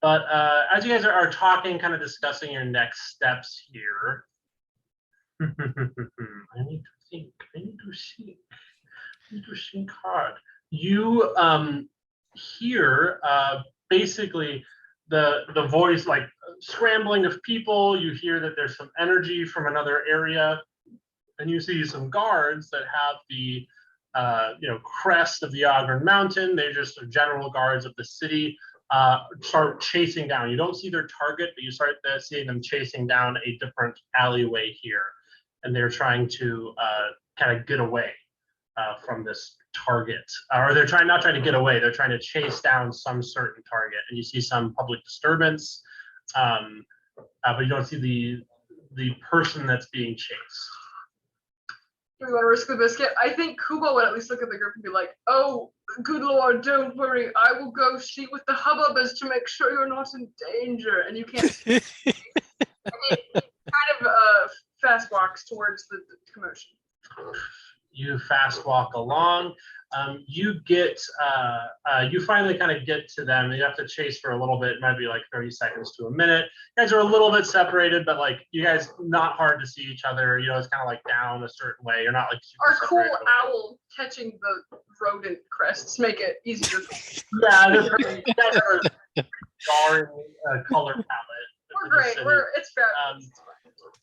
But as you guys are talking, kind of discussing your next steps here, I need to think hard. You hear basically the voice like scrambling of people. You hear that there's some energy from another area, and you see some guards that have the crest of the Ogren Mountain. They're just general guards of the city. Start chasing down. You don't see their target, but you start seeing them chasing down a different alleyway here, and they're trying to kind of get away from this target, or they're not trying to get away. They're trying to chase down some certain target, and you see some public disturbance, but you don't see the person that's being chased. Do we want to risk the biscuit? I think Kubo would at least look at the group and be like, "Oh, good lord, don't worry. I will go see what the hubbub is to make sure you're not in danger." And you can't. Kind of fast walks towards the commotion. you fast walk along. You finally kind of get to them. You have to chase for a little bit. It might be like 30 seconds to a minute. You guys are a little bit separated, but like you guys not hard to see each other. You know, it's kind of like down a certain way. You're not like super Our cool separated. owl catching the rodent crests make it easier. Yeah, you guys have a jarring color palette. We're in the great. city. It's fabulous.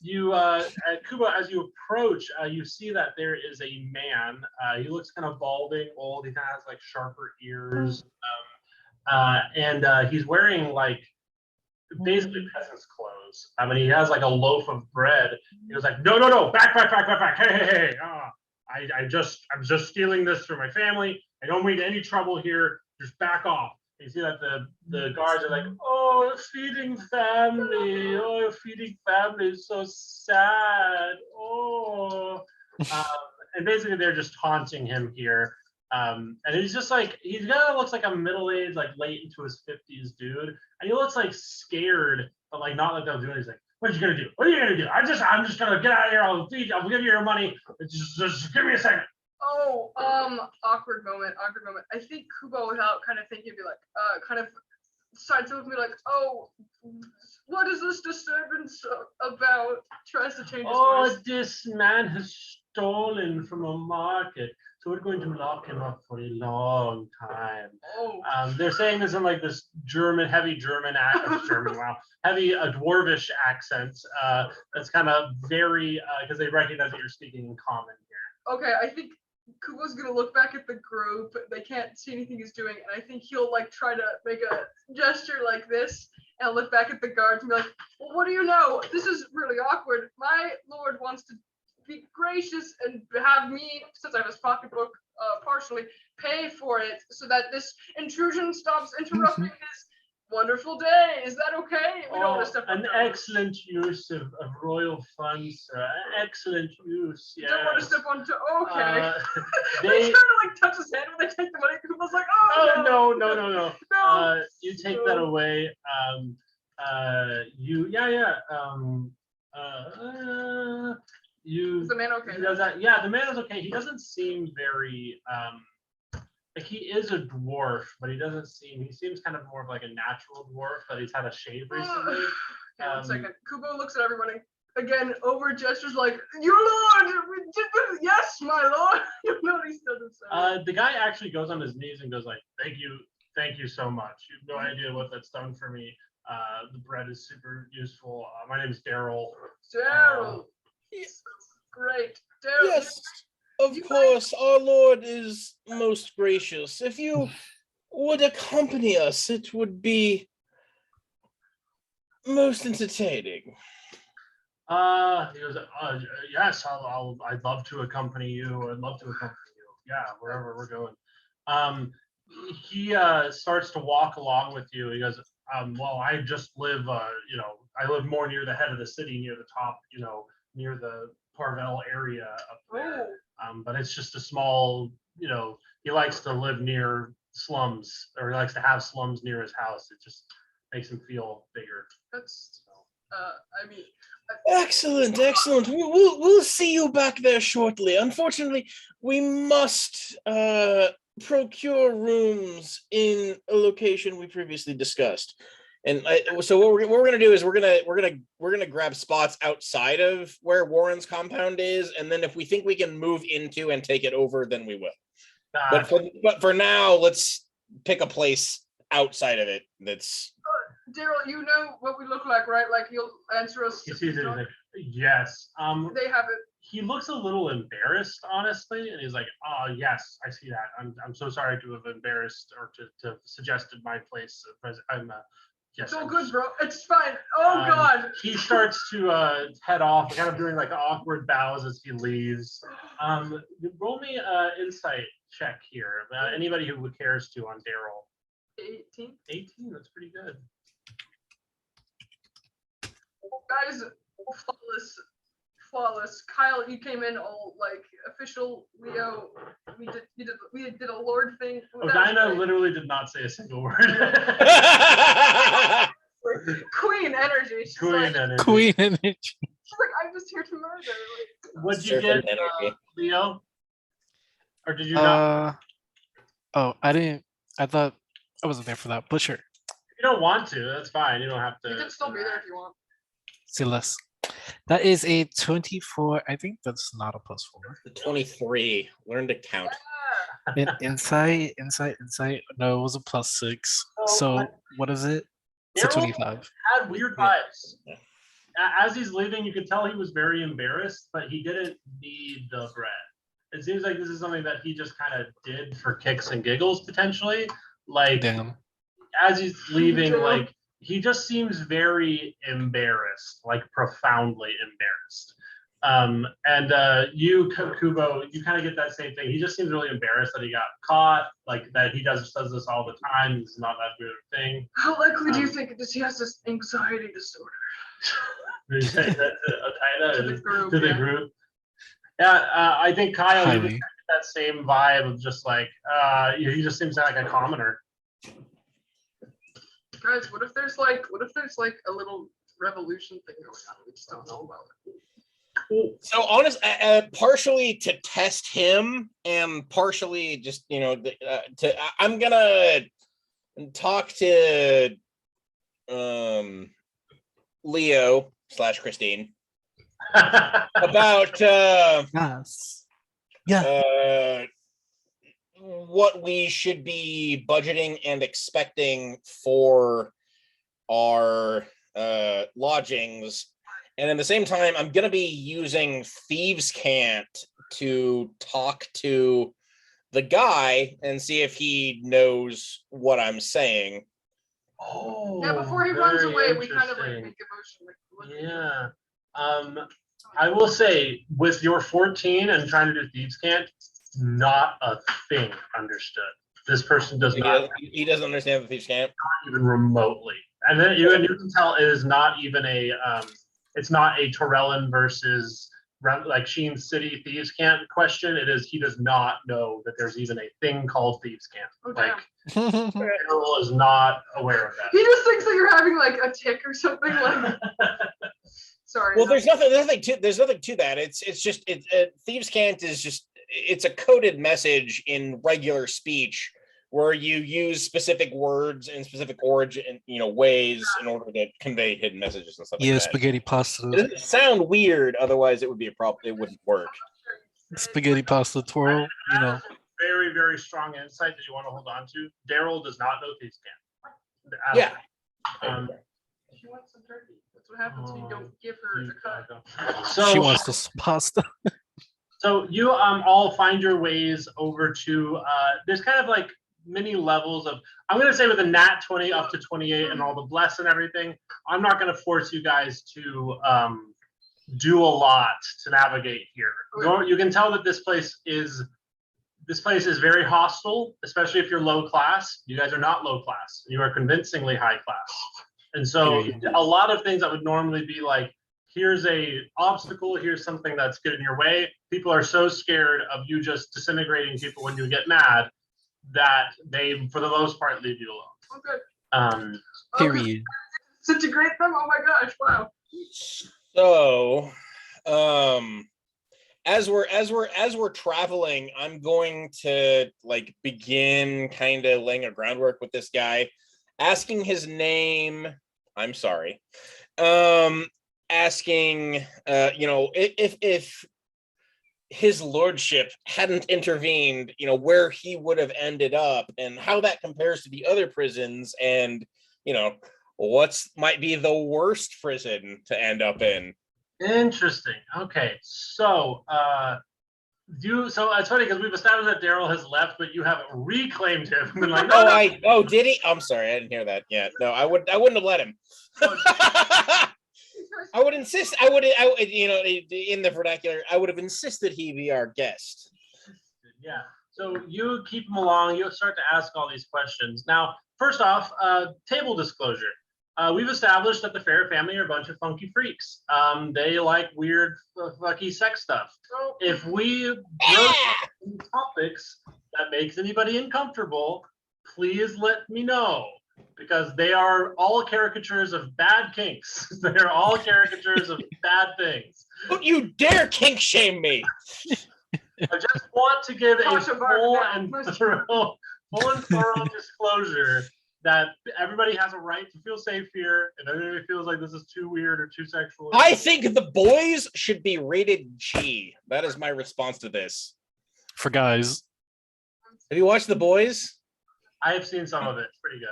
You at Kuba, as you approach, you see that there is a man. He looks kind of balding, old. He kind of has like sharper ears, and he's wearing like basically peasant's clothes. I mean, he has like a loaf of bread. He was like, no, back, hey. I'm just stealing this for my family. I don't mean any trouble here. Just back off. You see that the guards are like, oh, feeding family. Oh, feeding family is so sad. Oh. And basically they're just taunting him here. And he's just like, he kind of looks like a middle-aged, like late into his 50s dude. And he looks like scared, but like not like they'll do it. He's like, what are you gonna do? What are you gonna do? I'm just gonna get out of here. I'll feed you. I'll give you your money. Just give me a second. Oh, awkward moment. I think Kubo, without kind of thinking, be like, kind of sides with me, like, oh, what is this disturbance about? Tries to change his voice. This man has stolen from a market, so we're going to lock him up for a long time. Oh. They're saying this in like this heavy dwarvish accent. That's kind of very, because they recognize that you're speaking in common here. Okay, I think Kubo's gonna look back at the group. They can't see anything he's doing, and I think he'll like try to make a gesture like this and look back at the guards and be like, well, what do you know? This is really awkward. My lord wants to be gracious and have me, since I have his pocketbook partially, pay for it so that this intrusion stops interrupting his wonderful day. Is that okay? We don't want to step on an toes. excellent use of royal funds, sir. Excellent use. Yes. Don't want to step on toes. Okay. They They try to like touch his hand when they take the money. Kubo's like, oh no. no. You take that away. Is the man okay? He does that. Yeah, the man is okay. He doesn't seem very like he is a dwarf, but he seems kind of more of like a natural dwarf, but he's had a shave recently. Okay, 1 second. Kubo looks at everybody again, over gestures like, your lord, we did this. Yes, my lord. You know what he doesn't say. The guy actually goes on his knees and goes like, thank you so much. You have no idea what that's done for me. The bread is super useful. My name is Daryl. Daryl. Great. Daryl. Yes, of course, our Lord is most gracious. If you would accompany us, it would be most entertaining. He goes, yes, I'd love to accompany you. Yeah, wherever we're going. He starts to walk along with you. He goes, well, I just live, I live more near the head of the city, near the top, near the Parvel area up there. But it's just a small, he likes to live near slums, or he likes to have slums near his house. It just makes him feel bigger. That's, Excellent. We'll see you back there shortly. Unfortunately, we must procure rooms in a location we previously discussed. And so what we're gonna do is we're gonna grab spots outside of where Warren's compound is, and then if we think we can move into and take it over, then we will. But for now, let's pick a place outside of it that's. Daryl, you know what we look like, right? Like you'll answer us. He sees it. He's like, yes. They have it. He looks a little embarrassed, honestly, and he's like, "Oh, yes, I see that. I'm so sorry to have embarrassed or to suggested my place. Yes. It's all good, bro. It's fine. Oh God. He starts to head off, kind of doing like awkward bows as he leaves. Roll me insight check here. Anybody who cares to on Daryl. 18. 18. That's pretty good. Guys, flawless. Kyle, you came in all like official Leo. We did a lord thing. Odina literally did not say a single word. Queen energy. She's Queen energy. Queen energy. She's like, I'm just here to murder. Like, What'd you get, Leo? Or did you not? Oh, I didn't. I thought I wasn't there for that. But sure. If you don't want to, that's fine. You don't have to. You can still be there if you want. See less. That is a 24. I think that's not a +4. 23. Learn to count. Insight. No, it was a +6. So what is it? It's a Daryl 25. had weird vibes. As he's leaving, you could tell he was very embarrassed, but he didn't need the bread. It seems like this is something that he just kind of did for kicks and giggles, potentially. Like, Damn. as he's leaving, like, he just seems very embarrassed, like profoundly embarrassed. You, Kubo, you kind of get that same thing. He just seems really embarrassed that he got caught, like that he does this all the time. It's not that weird thing. How likely do you think it is he has this anxiety disorder? You say that To the group, to the yeah. group. Yeah, I think Kyle, you Highly. get that same vibe of just like he just seems like a commoner. Guys, what if there's like a little revolution thing going on we just don't know about it? So honest, partially to test him, and partially just I'm gonna talk to Leo / Christine about Yes. Yeah. what we should be budgeting and expecting for our lodgings. And at the same time, I'm going to be using Thieves' Cant to talk to the guy and see if he knows what I'm saying. Oh, Yeah, before he runs very away, we kind of like interesting. make a motion. Like, look, Yeah. I will say, with your 14 and trying to do Thieves' Cant, not a thing understood. This person does not He doesn't understand the Thieves' Cant. even remotely. And then you can tell it is not even it's not a Torellin versus like Sheen City Thieves' Cant question. It is he does not know that there's even a thing called Thieves' Cant. Oh, Like damn. Daryl is not aware of He that. just thinks that you're having like a tick or something. Like, sorry. Well, no. there's nothing to that. It's just Thieves' Cant is just it's a coded message in regular speech where you use specific words in specific origin, ways in order to convey hidden messages and stuff like Yeah, that. spaghetti It pasta. doesn't sound weird, otherwise it would be a problem. It wouldn't work. Spaghetti pasta twirl, Very, very strong insight that you want to hold on to. Daryl does not know Thieves' Cant. Yeah. She wants some turkey. That's what happens when you don't give her a cut. So She wants this pasta. So you all find your ways over to there's kind of like many levels of, I'm going to say with a nat 20 up to 28 and all the bless and everything. I'm not going to force you guys to do a lot to navigate here. You can tell that this place is very hostile, especially if you're low class. You guys are not low class. You are convincingly high class. And so a lot of things that would normally be like, here's a obstacle, here's something that's getting in your way. People are so scared of you just disintegrating people when you get mad that they, for the most part, leave you alone. Okay. Period. Disintegrate them? Oh my gosh! Wow. So, as we're traveling, I'm going to like begin kind of laying a groundwork with this guy, asking his name. I'm sorry. Asking, if his lordship hadn't intervened, where he would have ended up and how that compares to the other prisons, and what's might be the worst prison to end up in. Interesting. Okay, so so it's funny because we've established that Daryl has left, but you haven't reclaimed him. Been like, no. Did he? I'm sorry, I didn't hear that yet. No, I wouldn't have let him. I would insist. I would, in the vernacular, I would have insisted he be our guest. Yeah. So you keep him along. You start to ask all these questions. Now, first off, table disclosure. We've established that the Fair family are a bunch of funky freaks. They like weird, funky sex stuff. So if we broach any topics that makes anybody uncomfortable, please let me know. Because they are all caricatures of bad kinks. They're all caricatures of bad things. Don't you dare kink shame me. I just want to give a Caution mark full now. and Must- thorough disclosure that everybody has a right to feel safe here. If anybody feels like this is too weird or too sexual, I think the boys should be rated G. That is my response to this. For guys. Have you watched The Boys? I have seen some of it. It's pretty good.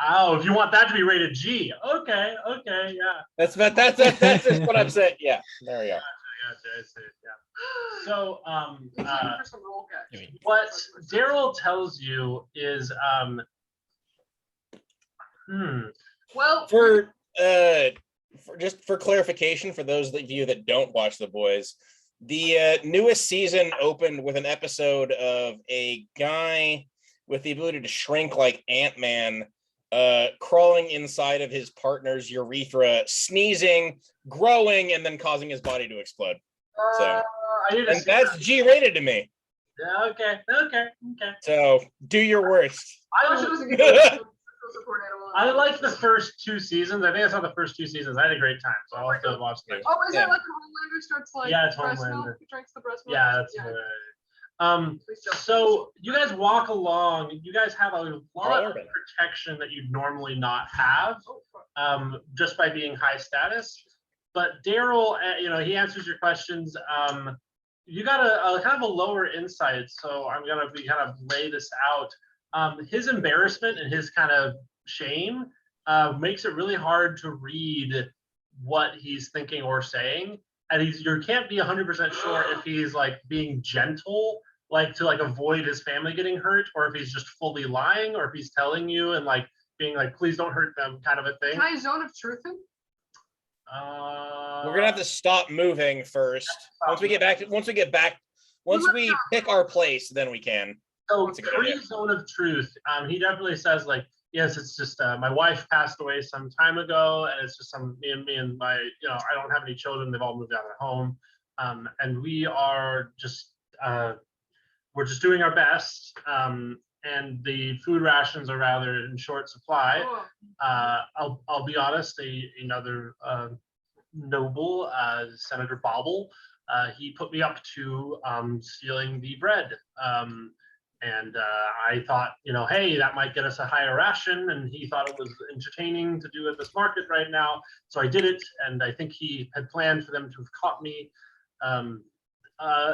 Oh, if you want that to be rated G, okay, yeah. That's just what I'm saying. Yeah, there we go. Gotcha, I see, yeah. So, He's looking for some roll catch. what Daryl tells you is, Well, Just for clarification, for those of you that don't watch The Boys, the newest season opened with an episode of a guy with the ability to shrink like Ant-Man, crawling inside of his partner's urethra, sneezing, growing, and then causing his body to explode. So, and that's G-rated to me. Yeah, okay. So do your worst. Sasha doesn't get the support animal. I like the first 2 seasons. I think I saw the first 2 seasons. I had a great time, so I'll have to watch them. Oh, is Yeah. it like Homelander starts like Yeah, it's breast Homelander. milk? He drinks the breast milk? Yeah, that's Please jump. so you guys walk along. You guys have a lot of Alright. protection that you'd normally not have, Oh, fuck. just by being high status. But Daryl, he answers your questions. You got a kind of a lower insight, so I'm gonna kind of lay this out. His embarrassment and his kind of shame makes it really hard to read what he's thinking or saying, and you can't be 100% sure if he's like being gentle, like to like avoid his family getting hurt, or if he's just fully lying, or if he's telling you and like being like, please don't hurt them, kind of a thing. Can I zone of truth him? We're gonna have to stop moving first. Once we pick our place, then we can. So That's a good idea. pre-zone of truth, he definitely says like, yes, it's just my wife passed away some time ago, and it's just me and my, I don't have any children. They've all moved out of their home, and we are just we're just doing our best, and the food rations are rather in short supply. Oh, I'll be honest. Another noble, Senator Bobble, he put me up to stealing the bread. And I thought, hey, that might get us a higher ration. And he thought it was entertaining to do at this market right now. So I did it. And I think he had planned for them to have caught me.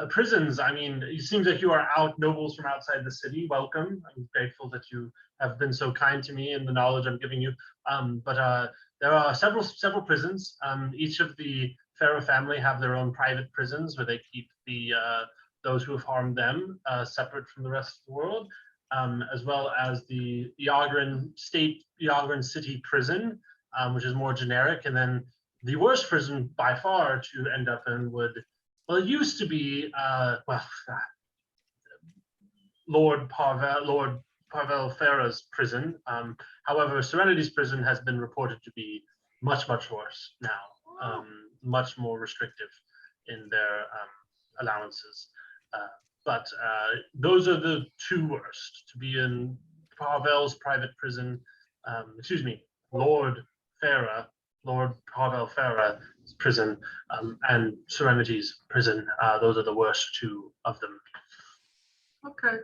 Prisons, I mean, it seems like you are out, nobles from outside the city. Welcome. I'm grateful that you have been so kind to me and the knowledge I'm giving you. But there are several prisons. Each of the Pharaoh family have their own private prisons where they keep those who have harmed them separate from the rest of the world, as well as the Iagran City prison, which is more generic. And then the worst prison by far to end up in it used to be, Lord Parvel Farah's prison. However, Serenity's prison has been reported to be much, much worse now, much more restrictive in their allowances. But those are the 2 worst, to be in Parvel's private prison, Lord Parvel Farah's prison, and Serenity's prison. Those are the worst 2 of them. okay.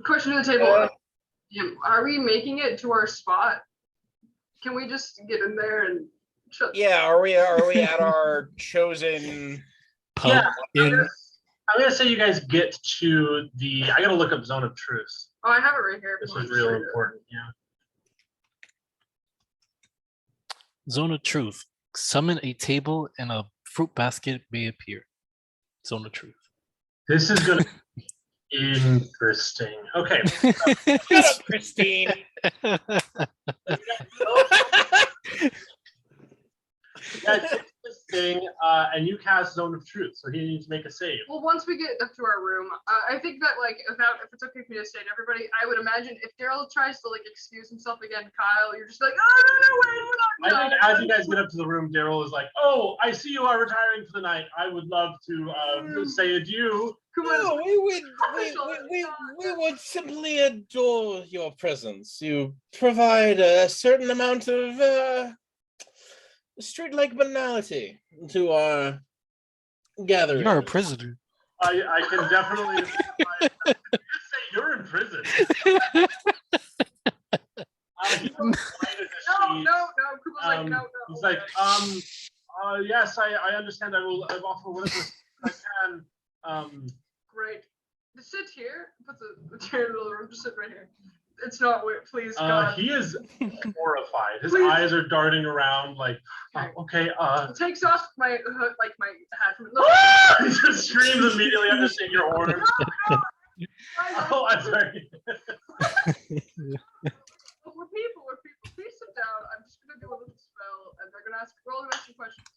Question to the table. Are we making it to our spot? Can we just get in there and shut? Yeah, are we at our chosen? Yeah, in I'm gonna say you guys get to I gotta look up Zone of Truth. Oh, I have it right here. This is real important. Yeah. Zone of Truth. Summon a table and a fruit basket may appear. Zone of Truth. This is gonna be interesting. Okay. Shut up, Christine. Yeah, take this thing, and you cast Zone of Truth, so he needs to make a save. Well, once we get up to our room, I think that like if it's okay for me to say to everybody, I would imagine if Daryl tries to like excuse himself again, Kyle, you're just like, oh no, wait, we're not. I think as you guys get up to the room, Daryl is like, "Oh, I see you are retiring for the night. I would love to say adieu." Come on. No, we would simply adore your presence. You provide a certain amount of street-like banality to our gather. You're a in. prisoner. I can definitely. You just say you're in prison. He looks white as a No, sheet. Kubo's like, no. He's like, yes, I understand. I offer whatever I can. Great. Just sit here. Put the chair in the middle of the room. Just sit right here. It's not weird. Please, God. He is horrified. His Please. eyes are darting around like, okay. He takes off my hood, like my hat from He just screams immediately after seeing your horn. Oh, I'm sorry. We're people. Please sit down. I'm just gonna do a little spell, and they're gonna ask. We're all gonna ask some questions.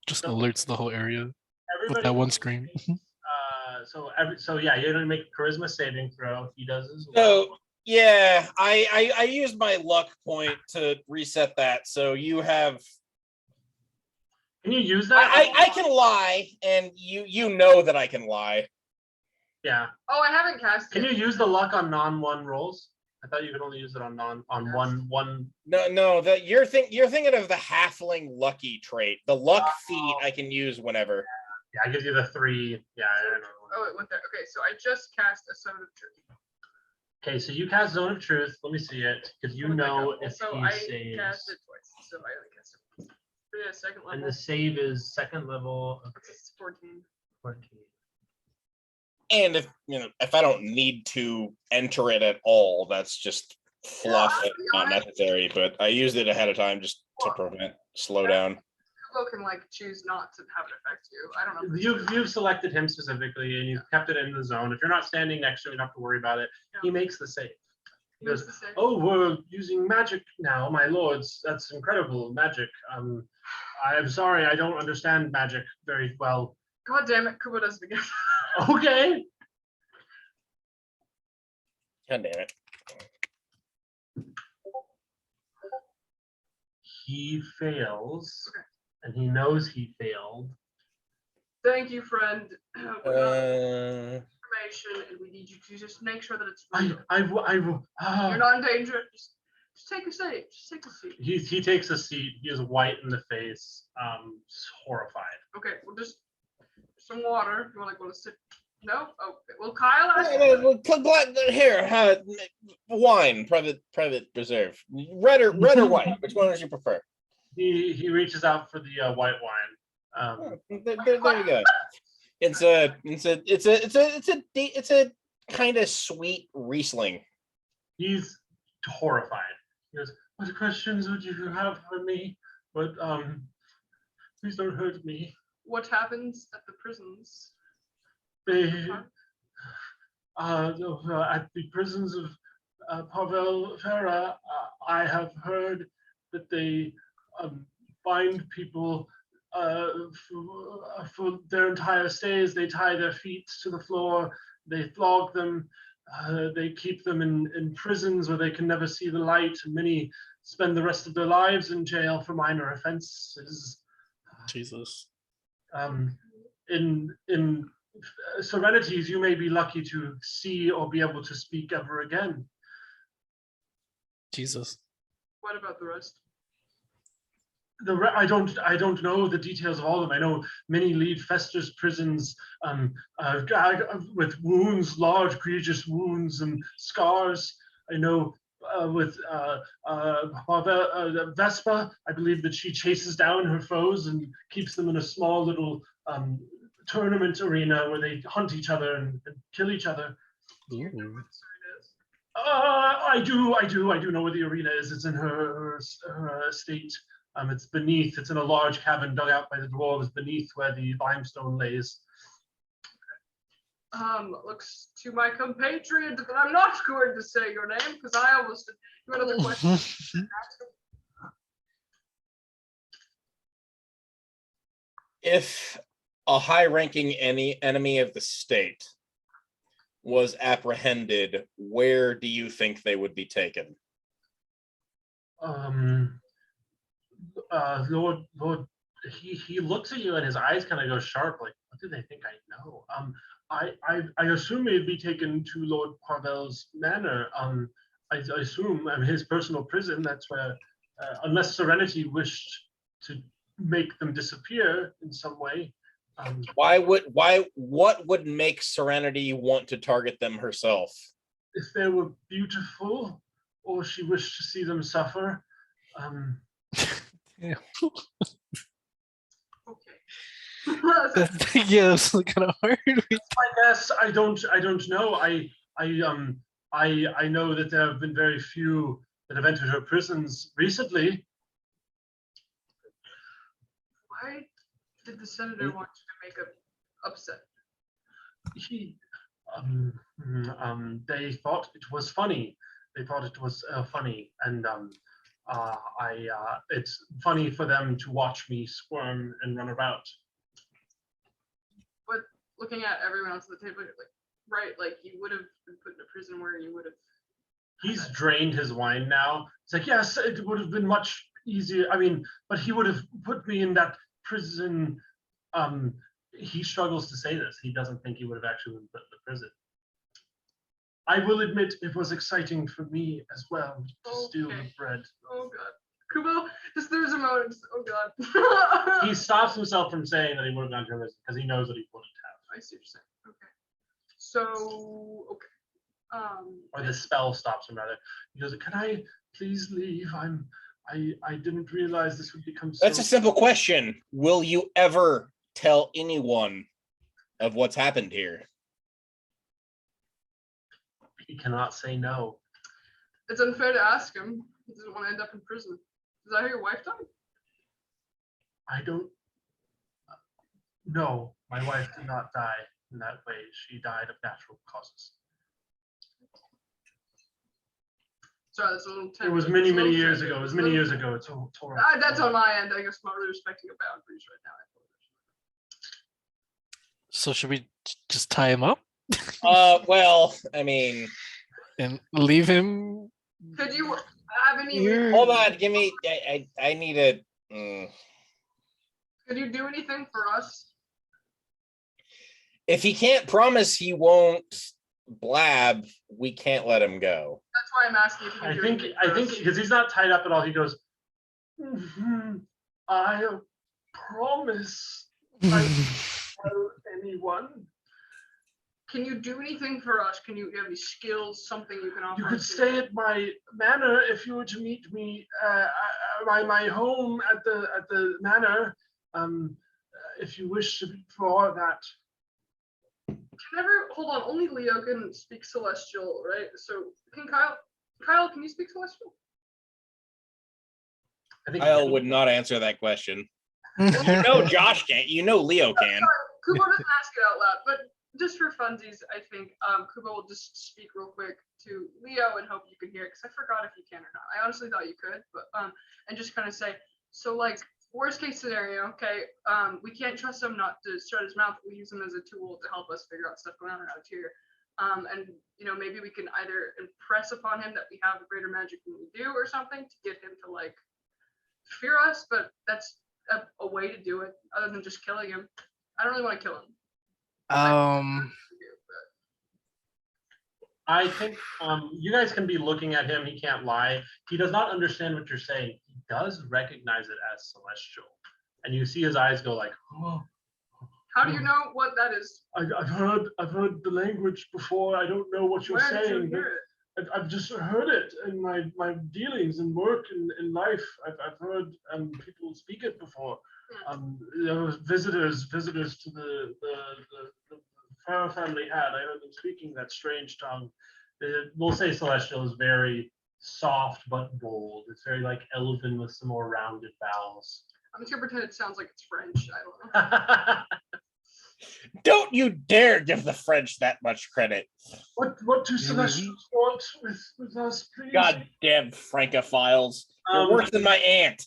Just alerts the whole area with Everybody that one scream. So yeah, you're gonna make a charisma saving throw. He does as well. So yeah, I used my luck point to reset that. So you have. Can you use that? I can lie, and you know that I can lie. Yeah. Oh, I haven't cast Can it. you use the luck on non-1 rolls? I thought you could only use it on one. No, that you're thinking of the halfling lucky trait. The luck feat I can use whenever. Yeah, I give you the 3. Yeah, I don't know. Oh, it went there. Okay, so I just cast a Summon of Truth. Okay, so you cast Zone of Truth. Let me see it, because you What did I know got? if So he I saves. cast it twice, so I only cast it once. Yeah, second And level. the save is 2nd level. Okay, It's 14. 14. And if I don't need to enter it at all, that's just fluff and not necessary. But I used it ahead of time just to prevent slowdown. Kubo can like choose not to have it affect you. I don't know. You've selected him specifically, and you've kept it in the zone. If you're not standing next to him, you don't have to worry about it. Yeah. He makes the save. He goes, the same. "Oh, we're using magic now, my lords. That's incredible magic. I'm sorry, I don't understand magic very well." God damn it, Kubo does it again. Okay. God damn it. He fails, Okay. and he knows he failed. Thank you, friend. We got information, and we need you to just make sure that it's real. You're not in danger. Just take a seat. Just take a seat. He takes a seat. He is white in the face, horrified. Okay, well, just some water. If you want to sit. No? Oh, well, Kyle asked. Here, wine, private reserve. Red or white? Which one would you prefer? He reaches out for the white wine. There you go. It's a kind of sweet Riesling. He's horrified. He goes, "What questions would you have for me? But please don't hurt me." What happens at the prisons? They at the prisons of Pavel Farah, I have heard that they bind people for their entire stays. They tie their feet to the floor. They flog them. They keep them in prisons where they can never see the light. And many spend the rest of their lives in jail for minor offenses. Jesus. In serenities, you may be lucky to see or be able to speak ever again. Jesus. What about the rest? I don't know the details of all of them. I know many lead Fester's prisons with wounds, large, egregious wounds and scars. I know with Vespa, I believe that she chases down her foes and keeps them in a small little tournament arena where they hunt each other and kill each other. Ooh. I do know where the arena is. It's in her estate. It's in a large cabin dug out by the dwarves beneath where the limestone lays. Looks to my compatriot that I'm not going to say your name because I almost did. You had other questions? If a high-ranking enemy of the state was apprehended, where do you think they would be taken? Lord, he looks at you and his eyes kind of go sharp, like, what do they think I know? I assume he'd be taken to Lord Parvel's manor. I assume his personal prison. That's where, unless Serenity wished to make them disappear in some way. What would make Serenity want to target them herself? If they were beautiful, or she wished to see them suffer. Yeah. Okay. Yeah, that's kind of hard. I guess I don't know. I know that there have been very few that have entered her prisons recently. Why did the senator want you to make a upset? He, they thought it was funny. They thought it was funny, and it's funny for them to watch me squirm and run about. But looking at everyone else at the table, like, right, like you would have been put in a prison where you would have. He's drained his wine now. It's like, yes, it would have been much easier. I mean, but he would have put me in that prison. He struggles to say this. He doesn't think he would have actually been put in the prison. I will admit it was exciting for me as well to steal the bread. Oh god. Kubo, there's a moment. Oh god. He stops himself from saying that he would have gone to prison because he knows that he wouldn't have. I see what you're saying. Okay. So okay. Or the spell stops him rather. He goes, "Can I please leave? I didn't realize this would become so." That's a simple question. Will you ever tell anyone of what's happened here? He cannot say no. It's unfair to ask him. He doesn't want to end up in prison. Is that how your wife died? I don't. No, my wife did not die in that way. She died of natural causes. Sorry, that's a little. It was many, many years ago. It was many years ago. It's horrible. That's on my end. I guess I'm not really respecting your boundaries right now. So should we just tie him up Well, I mean, and leave him? Could you have any? Here? hold on. Give me. I need a. Could you do anything for us? If he can't promise he won't blab, we can't let him go. That's why I'm asking if you can do anything for I think us. because he's not tied up at all. He goes, I promise I won't tell anyone. Can you do anything for us? Can you have any skills, something you can offer? You could us? stay at my manor if you were to meet me. My home at the manor. If you wish for that. Hold on, only Leo can speak Celestial, right? So can Kyle, can you speak Celestial? I think Kyle would not answer that question. You know Josh can't. You know Leo can. Kubo doesn't ask it out loud, but just for funsies, I think Kubo will just speak real quick to Leo and hope you can hear it, because I forgot if you can or not. I honestly thought you could, but and just kind of say, so like worst case scenario, okay, we can't trust him not to shut his mouth. We use him as a tool to help us figure out stuff going on around here. And you know, maybe we can either impress upon him that we have greater magic than we do or something to get him to like fear us, but that's a way to do it other than just killing him. I don't really want to kill him. I think you guys can be looking at him. He can't lie. He does not understand what you're saying. He does recognize it as celestial, and you see his eyes go like, "Oh." How do you know what that is? I've heard the language before. I don't know what you're Where did you saying. hear it? I've just heard it in my dealings and work and in life. I've heard people speak it before. There were visitors to the Pharaoh family had. I heard them speaking that strange tongue. We'll say celestial is very soft but bold. It's very like elven with some more rounded vowels. I'm just gonna pretend it sounds like it's French. I don't know. Don't you dare give the French that much credit. What do celestials want with us, please? Goddamn Francophiles. You're Um, worse than my aunt.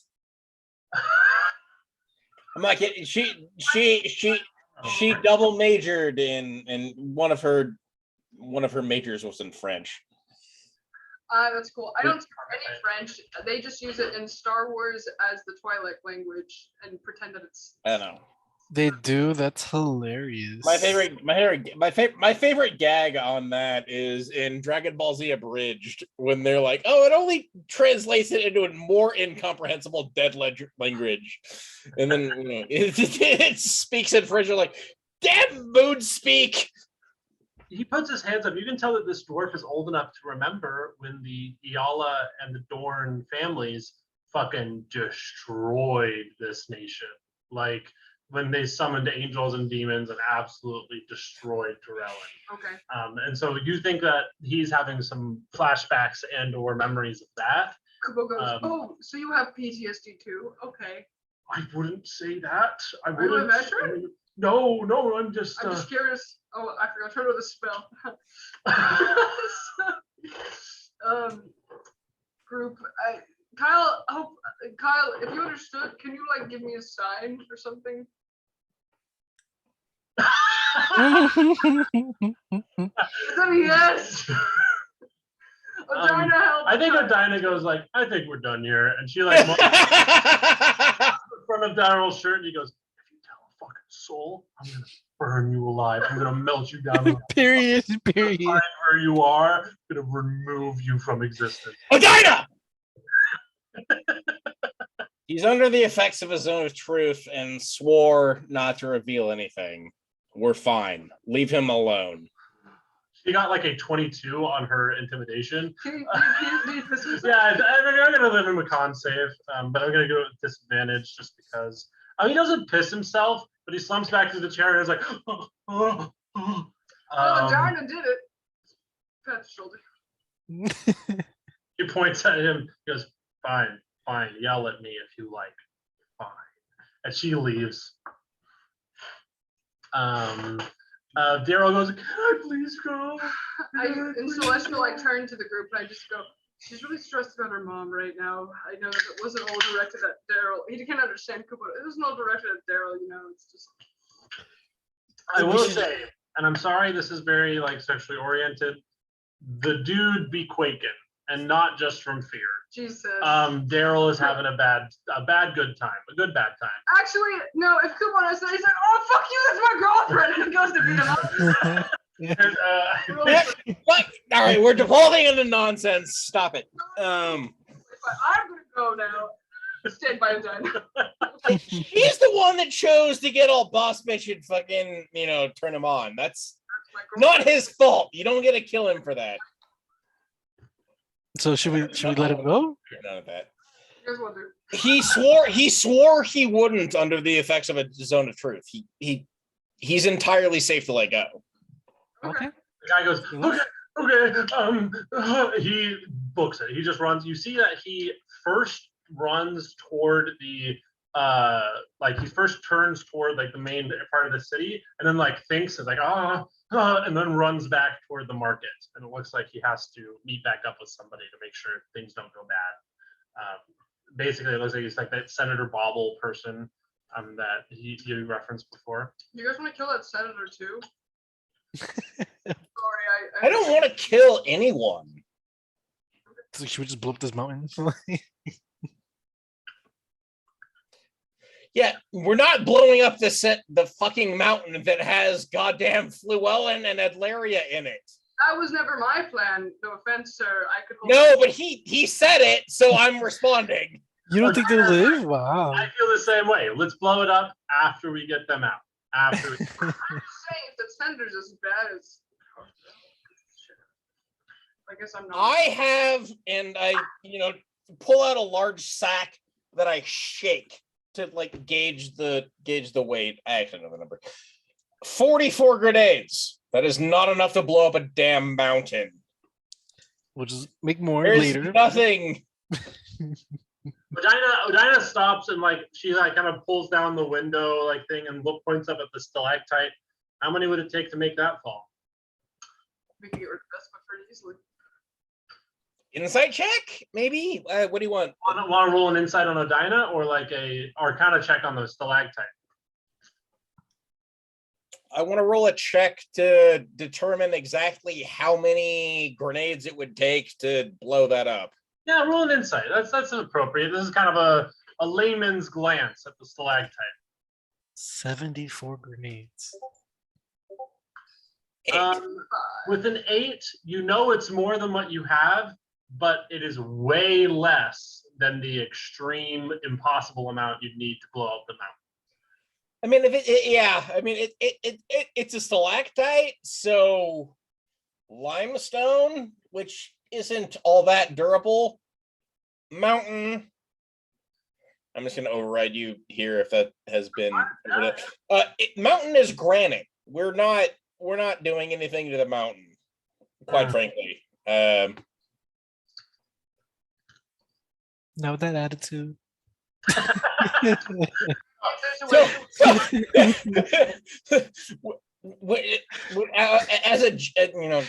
I'm not kidding. She double majored in one of her majors was in French. That's cool. I don't speak any French. They just use it in Star Wars as the Twilight language and pretend that it's. I don't know. They do. That's hilarious. My favorite gag on that is in Dragon Ball Z Abridged when they're like, "Oh, it only translates it into a more incomprehensible dead language," and then it speaks in French. You're like, "Damn, mood speak." He puts his hands up. You can tell that this dwarf is old enough to remember when the Iala and the Dorn families fucking destroyed this nation. Like when they summoned angels and demons and absolutely destroyed Remalin. Okay. And so you think that he's having some flashbacks and or memories of that. Kubo goes, oh, so you have PTSD too? Okay. I wouldn't say that. I Are you a wouldn't. veteran? No, I'm just. I'm just curious. Oh, I forgot to turn on the spell. Group. Kyle, if you understood, can you like give me a sign or something? Yes. Odina, help. I think Odina goes like, I think we're done here, and she like in front of Daryl's shirt, and he goes, if you tell a fucking soul, I'm gonna burn you alive. I'm gonna melt you down. Period. Where you are, I'm gonna remove you from existence. Odina! He's under the effects of a zone of truth and swore not to reveal anything. We're fine. Leave him alone. She got like a 22 on her intimidation. Do you piss yourself? Yeah, I'm gonna live in McCon safe, but I'm gonna go with disadvantage just because. He doesn't piss himself, but he slumps back to the chair and is like, Well, Odina did it. Pat the shoulder. He points at him, he goes, fine, yell at me if you like. Fine. And she leaves. Daryl goes, can I please go? And Celestial like turned to the group and I just go, she's really stressed about her mom right now. I know that it wasn't all directed at Daryl. He can't understand Kubo. It wasn't all directed at Daryl, it's just. I will say, and I'm sorry this is very like sexually oriented, the dude be quaking, and not just from fear. Jesus. Daryl is having a bad good time, a good bad time. Actually, no, if Kubo has that, he's like, oh, fuck you, that's my girlfriend. And he goes to beat him up. And, What? All right, we're devolving into nonsense. Stop it. I'm gonna go now. Stand by Odina. He's the one that chose to get all boss bitch and fucking, turn him on. That's not his fault. You don't get to kill him for that. So should we let him go? None of that. Here's what they're. He swore he wouldn't under the effects of a zone of truth. He's entirely safe to let go. Okay. the guy goes, okay, he books it. He just runs. You see that he first runs toward the he first turns toward like the main part of the city, and then like thinks is like and then runs back toward the market. And it looks like he has to meet back up with somebody to make sure things don't go bad. Basically, it looks like he's like that Senator Bobble person that you referenced before. You guys want to kill that senator too? Sorry, I don't want to kill anyone. So should we just blow up this mountain? Yeah, we're not blowing up the fucking mountain that has goddamn Fluellen and Adlaria in it. That was never my plan. No offense, sir. I could. No, but he said it, so I'm responding. You don't think they'll live? Wow. I feel the same way. Let's blow it up after we get them out. After we... I'm just saying, if the senator's as bad as. I guess I'm not. I have, and I, pull out a large sack that I shake to like gauge the weight. I actually know the number. 44 grenades. That is not enough to blow up a damn mountain. We'll just make more There's later. Nothing. Odina stops and she kind of pulls down the window thing and points up at the stalactite. How many would it take to make that fall? We can get rid of this one pretty easily. Insight check, maybe. What do you want? Want to roll an insight on Odina or a Arcana check on the stalactite? I want to roll a check to determine exactly how many grenades it would take to blow that up. Yeah, roll an insight. That's appropriate. This is kind of a layman's glance at the stalactite. 74 grenades. 8. With an 8, you know it's more than what you have, but it is way less than the extreme impossible amount you'd need to blow up the mountain. I mean, if yeah, I mean, it's a stalactite, so limestone, which isn't all that durable. Mountain. I'm just gonna override you here if that has been. Mountain is granite. We're not doing anything to the mountain, quite frankly. Now with that attitude. As a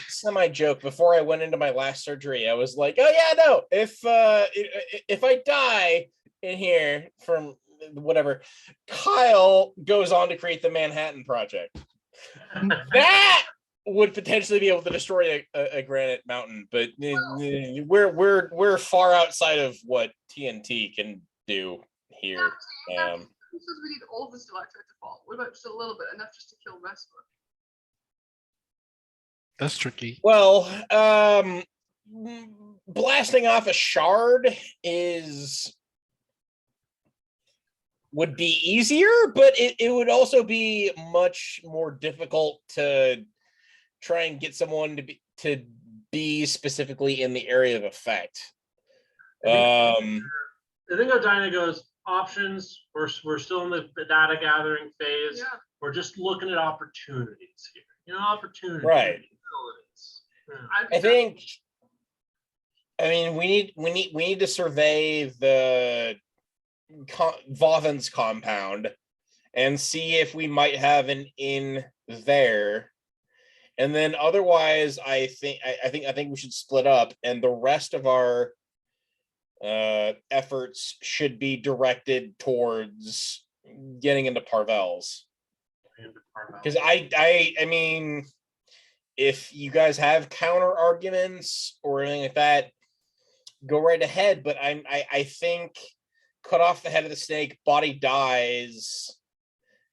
semi joke, before I went into my last surgery, I was like, oh yeah, no, if I die in here from whatever, Kyle goes on to create the Manhattan Project. That would potentially be able to destroy a granite mountain, but we're far outside of what TNT can do here. Who says we need all the stalactite to fall? What about just a little bit, enough just to kill Vespa? That's tricky. Well, blasting off a shard would be easier, but it would also be much more difficult to try and get someone to be specifically in the area of effect. I think Odina goes, options, we're still in the data gathering phase. Yeah. We're just looking at opportunities here. Opportunities. Right. Yeah. I mean, we need to survey the Vothen's compound and see if we might have an inn there. And then otherwise, I think we should split up, and the rest of our efforts should be directed towards getting into Parvell's. Because I mean, if you guys have counter arguments or anything like that, go right ahead. But I think cut off the head of the snake, body dies.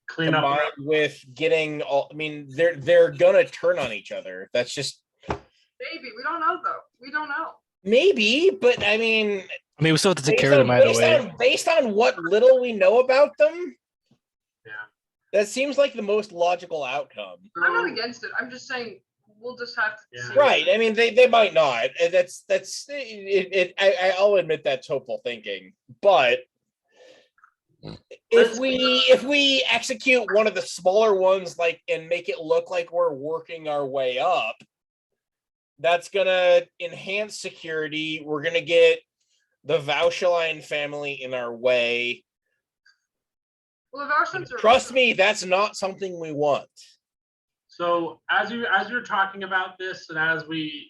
Clean up with getting all. I mean, they're gonna turn on each other. That's just maybe. We don't know though. We don't know. Maybe, but I mean, we still have to take care of them either way. Based on what little we know about them, yeah, that seems like the most logical outcome. I'm not against it. I'm just saying we'll just have to see. Right. I mean, they might not. That's it. I'll admit that's hopeful thinking, but if we execute one of the smaller ones, and make it look like we're working our way up, that's gonna enhance security. We're gonna get the Vaucheline family in our way. Well, the Vauchelines Trust me, that's not something we want. So as you're talking about this, and as we,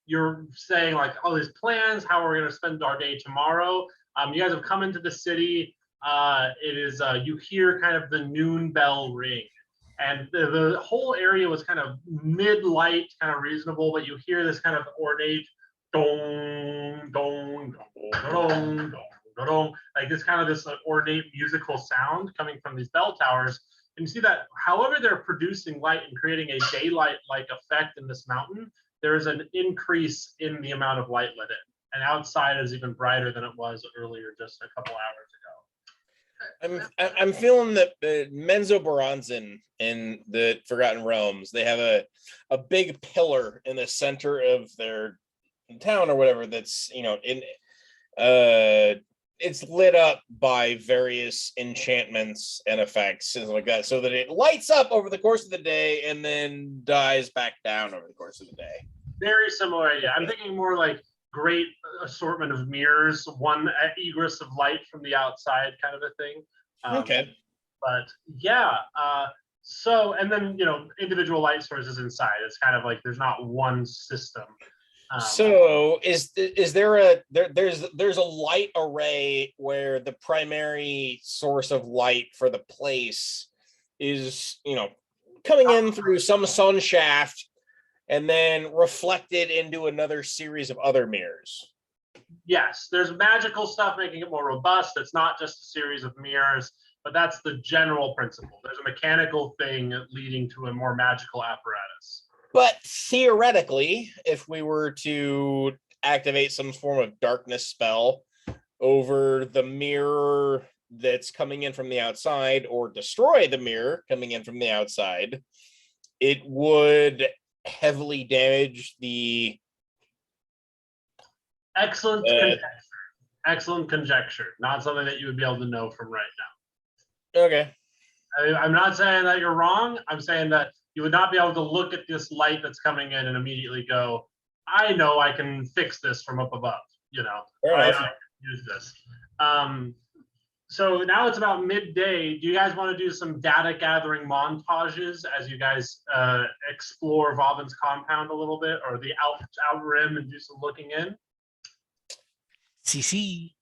you're saying all these plans, how are we going to spend our day tomorrow? You guys have come into the city. It is you hear kind of the noon bell ring, and the whole area was kind of mid-light, kind of reasonable, but you hear this kind of ornate dong dong dong dong dong dong, this kind of this ornate musical sound coming from these bell towers. And you see that however they're producing light and creating a daylight-like effect in this mountain, there is an increase in the amount of light lit in. And outside is even brighter than it was earlier, just a couple hours ago. I'm feeling that Menzo Baranzan in the Forgotten Realms, they have a big pillar in the center of their town or whatever that's it's lit up by various enchantments and effects and like that, so that it lights up over the course of the day and then dies back down over the course of the day. Very similar idea. I'm thinking more like great assortment of mirrors, one egress of light from the outside, kind of a thing. Okay. But yeah, so and then individual light sources inside. It's kind of like there's not one system. So is there there's a light array where the primary source of light for the place is coming in through some sun shaft and then reflected into another series of other mirrors? Yes, there's magical stuff making it more robust. It's not just a series of mirrors, but that's the general principle. There's a mechanical thing leading to a more magical apparatus. But theoretically, if we were to activate some form of darkness spell over the mirror that's coming in from the outside, or destroy the mirror coming in from the outside, it would heavily damage the Excellent conjecture. Excellent conjecture. Not something that you would be able to know from right now. okay. I'm not saying that you're wrong. I'm saying that you would not be able to look at this light that's coming in and immediately go, I know I can fix this from up above. You know, I can use this. So now it's about midday. Do you guys want to do some data gathering montages as you guys explore Vovin's compound a little bit, or the outer rim, and do some looking in? CC.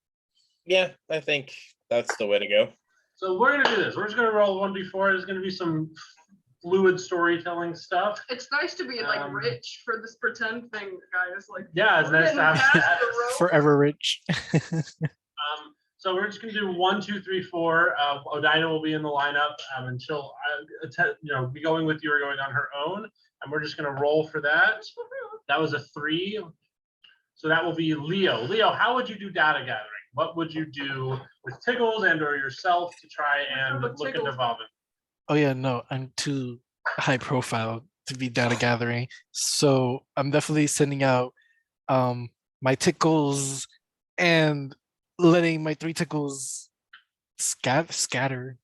Yeah, I think that's the way to go. So we're gonna do this. We're just gonna roll 1d4. There's gonna be some fluid storytelling stuff. It's nice to be like rich for this pretend thing, guys. Like, Yeah, it's we're nice to getting have past that. the rope. Forever rich. So we're just gonna do 1, 2, 3, 4. Odina will be in the lineup, and she'll be going with you or going on her own, and we're just gonna roll for that. That was a 3. So that will be Leo. Leo, how would you do data gathering? What would you do with Tiggles and or yourself to try and With look into Tiggles. Vovin? Oh yeah, no, I'm too high profile to be data gathering. So I'm definitely sending out my tickles and letting my 3 tickles scatter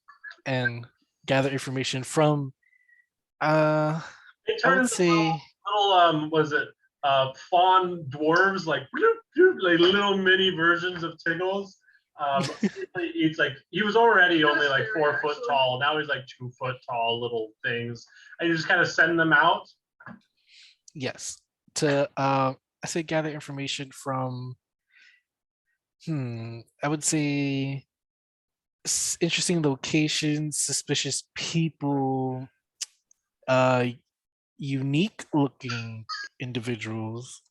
and gather information from They I turn would into say little was it fawn dwarves, like little mini versions of Tiggles. It's like he was already only like 4 foot actually. tall. Now he's like 2 foot tall little things, and you just kind of send them out. yes. To I say gather information from I would say interesting locations, suspicious people, unique looking individuals,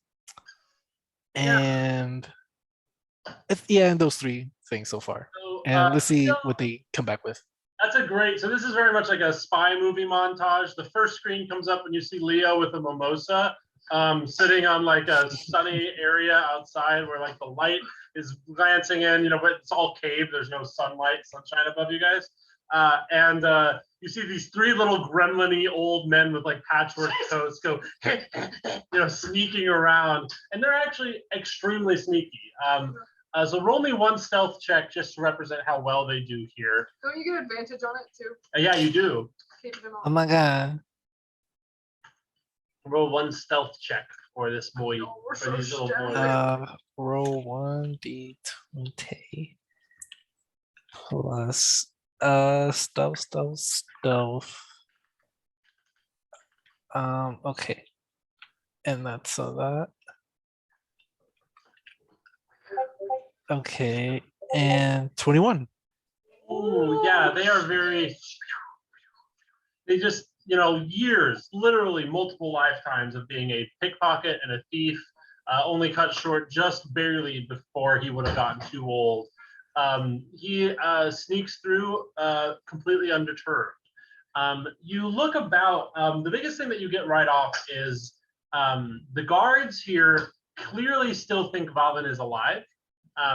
and and those 3 things so far. So, And let's see what they come back with. that's a great. So this is very much like a spy movie montage. The first screen comes up and you see Leo with a mimosa, sitting on like a sunny area outside where like the light is glancing in, but it's all cave. There's no sunshine above you guys. And you see these 3 little gremlin-y old men with like patchwork coats go, sneaking around, and they're actually extremely sneaky. So roll me 1 stealth check just to represent how well they do here. Don't you get advantage on it too? Yeah, you do. Keep them Oh on. my god. Roll 1 stealth check for this boy. Oh, we're For so these little stealthy. boys. Roll 1d20 plus stealth. Okay. And that's that. Okay. And 21. Ooh, yeah, they are they just, years, literally multiple lifetimes of being a pickpocket and a thief, only cut short just barely before he would have gotten too old. He sneaks through completely undeterred. You look about, the biggest thing that you get right off is the guards here clearly still think Vovin is alive.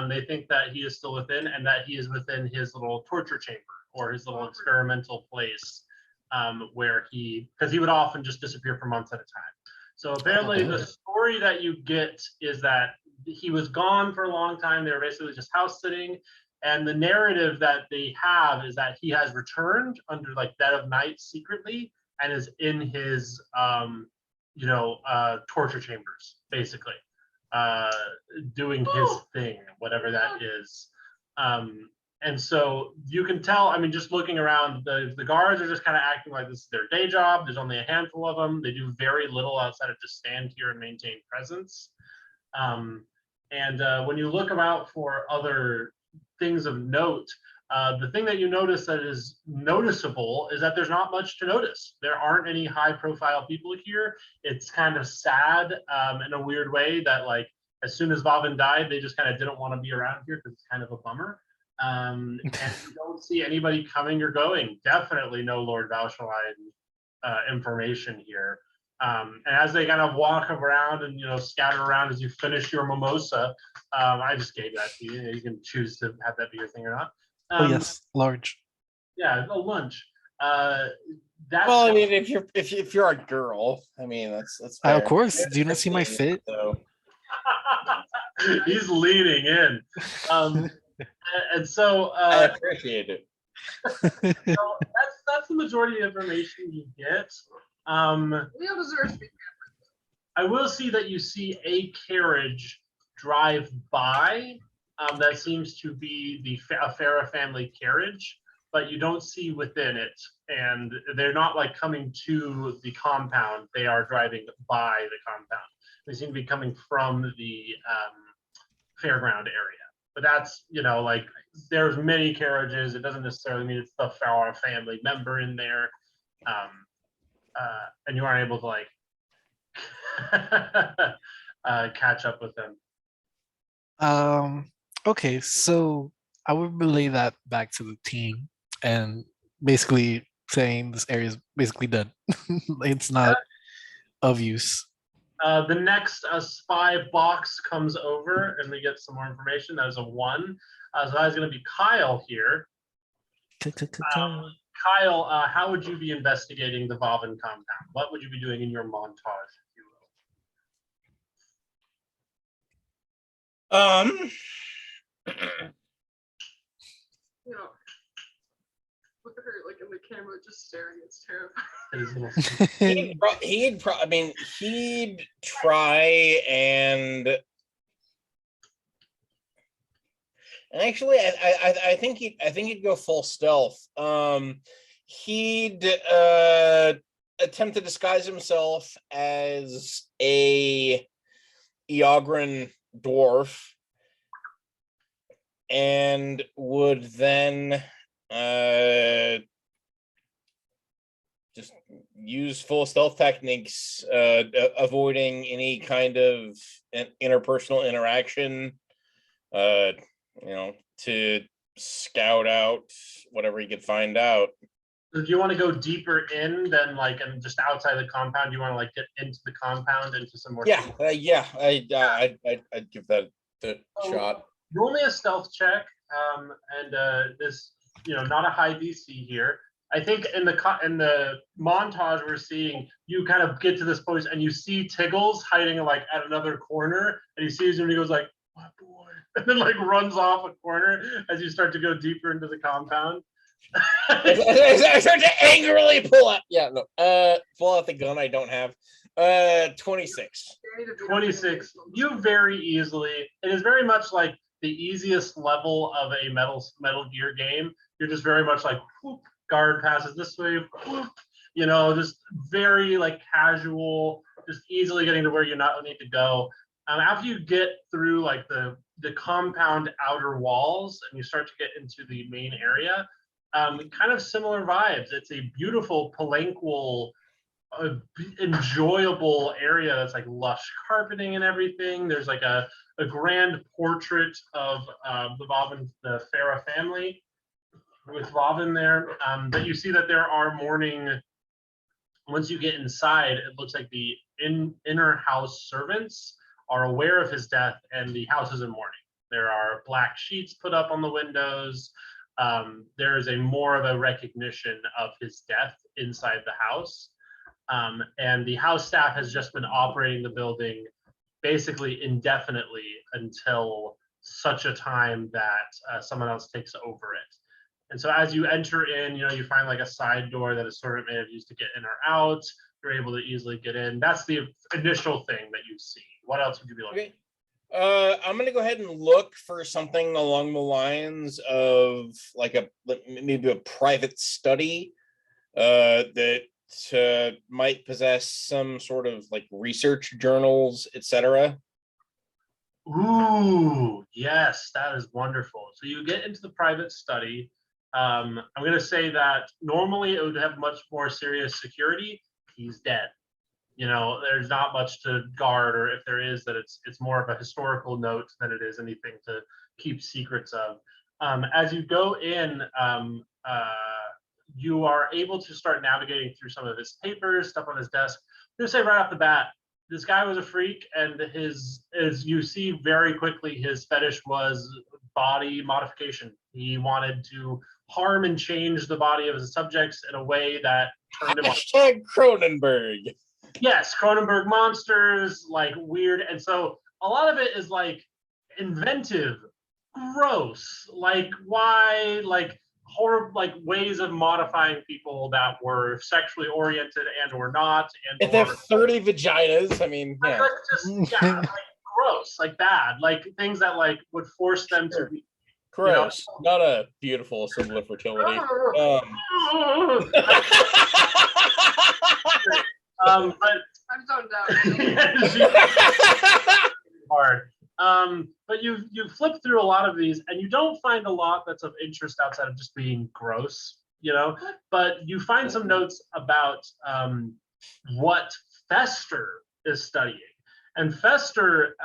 They think that he is still within and that he is within his little torture chamber or his little experimental place because he would often just disappear for months at a time. So apparently the story that you get is that he was gone for a long time. They were basically just house sitting. And the narrative that they have is that he has returned under like dead of night secretly and is in his, torture chambers, basically. Doing his thing, whatever that is. And so you can tell, just looking around, the guards are just kind of acting like this is their day job. There's only a handful of them. They do very little outside of just stand here and maintain presence. When you look about for other things of note, the thing that you notice that is noticeable is that there's not much to notice. There aren't any high profile people here. It's kind of sad in a weird way that like as soon as Vovin died, they just kind of didn't want to be around here because it's kind of a bummer. And you don't see anybody coming or going. Definitely no Lord Valshaline information here. And as they kind of walk around and scatter around as you finish your mimosa, I just gave that to you. You can choose to have that be your thing or not. Oh yes, large. Yeah, a lunch. That's Well, I mean, if you're a girl, I mean, that's Of fair. course. Do you not see my 15, fit? So he's leaning in. And so I appreciate it. that's the majority of the information you get. Leo deserves to be. I will see that you see a carriage drive by. That seems to be a Farah family carriage, but you don't see within it. And they're not like coming to the compound. They are driving by the compound. They seem to be coming from the fairground area. But that's, like there's many carriages. It doesn't necessarily mean it's the Farah family member in there. And you aren't able to like catch up with them. Okay, so I would relay that back to the team and basically saying this area is basically dead. It's not of use. The next spy box comes over and we get some more information. That is a 1. So that is going to be Kyle here. Kyle, how would you be investigating the Vavin compound? What would you be doing in your montage, if you will? Look at her like in the camera, just staring. It's terrifying. It is a little- I mean, he'd try and actually, I think he'd go full stealth. He'd attempt to disguise himself as a Eogran dwarf, and would then just use full stealth techniques, avoiding any kind of interpersonal interaction, to scout out whatever he could find out. Do you want to go deeper in than like and just outside the compound? Do you want to like get into the compound into some more? I'd give that a shot. Roll me a stealth check, and this, not a high DC here. I think in the montage we're seeing, you kind of get to this point and you see Tiggles hiding like at another corner, and he sees him and he goes like, "My boy," and then like runs off a corner as you start to go deeper into the compound. I start to angrily pull out. Pull out the gun I don't have. 26. 26. You very easily. It is very much like the easiest level of a Metal Gear game. You're just very much like, whoop, guard passes this way, whoop, just very like casual, just easily getting to where you not need to go. After you get through like the compound outer walls and you start to get into the main area, kind of similar vibes. It's a beautiful palanquil, enjoyable area that's like lush carpeting and everything. There's like a grand portrait of the Farah family with Vavin there. But you see that there are mourning. Once you get inside, it looks like the inner house servants are aware of his death and the house is in mourning. There are black sheets put up on the windows. There is more of a recognition of his death inside the house. And the house staff has just been operating the building basically indefinitely until such a time that someone else takes over it. And so as you enter in, you find like a side door that a servant may have used to get in or out. You're able to easily get in. That's the initial thing that you see. What else would you be looking for? I'm going to go ahead and look for something along the lines of like maybe a private study that might possess some sort of like research journals, etc. Ooh, yes, that is wonderful. So you get into the private study. I'm going to say that normally it would have much more serious security. He's dead. There's not much to guard, or if there is, that it's more of a historical note than it is anything to keep secrets of. As you go in, you are able to start navigating through some of his papers, stuff on his desk. I'm gonna say right off the bat, this guy was a freak, and as you see very quickly, his fetish was body modification. He wanted to harm and change the body of his subjects in a way that turned him on. Hashtag Cronenberg. Yes, Cronenberg monsters, like weird, and so a lot of it is like inventive, gross, like why, like horror, like ways of modifying people that were sexually oriented and or not, and If they or have 30 vaginas, I mean, yeah. like just yeah, like gross, like bad, like things that like would force them to be Gross. Not a beautiful symbol of fertility. But I'm zoned out. hard. But you flip through a lot of these, and you don't find a lot that's of interest outside of just being gross, you know. But you find some notes about what Fester is studying, and Fester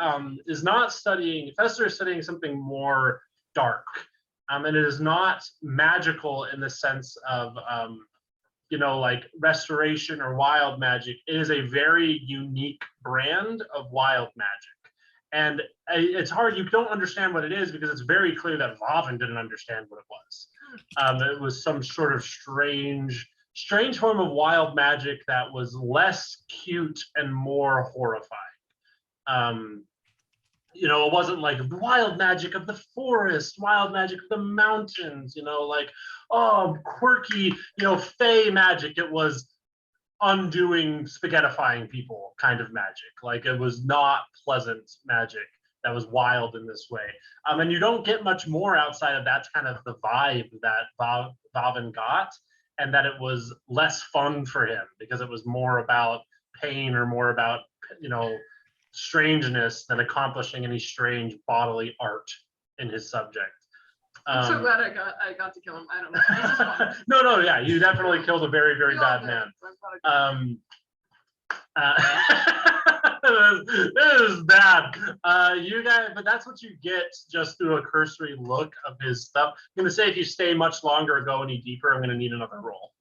is not studying. Fester is studying something more dark, and it is not magical in the sense of you know, like restoration or wild magic. It is a very unique brand of wild magic. And it's hard, you don't understand what it is because it's very clear that Vavin didn't understand what it was. It was some sort of strange form of wild magic that was less cute and more horrifying. You know, it wasn't like wild magic of the forest, wild magic of the mountains, you know, like, oh, quirky, you know, fey magic. It was undoing, spaghettifying people kind of magic. Like, it was not pleasant magic that was wild in this way. And you don't get much more outside of that's kind of the vibe that Vavin got, and that it was less fun for him because it was more about pain or more about, you know, strangeness than accomplishing any strange bodily art in his subject. I'm so glad I got to kill him. I don't know. This is fun. No, yeah, you definitely killed a very, very bad man. This is bad. You guys, but that's what you get just through a cursory look of his stuff. I'm gonna say if you stay much longer or go any deeper, I'm gonna need another roll.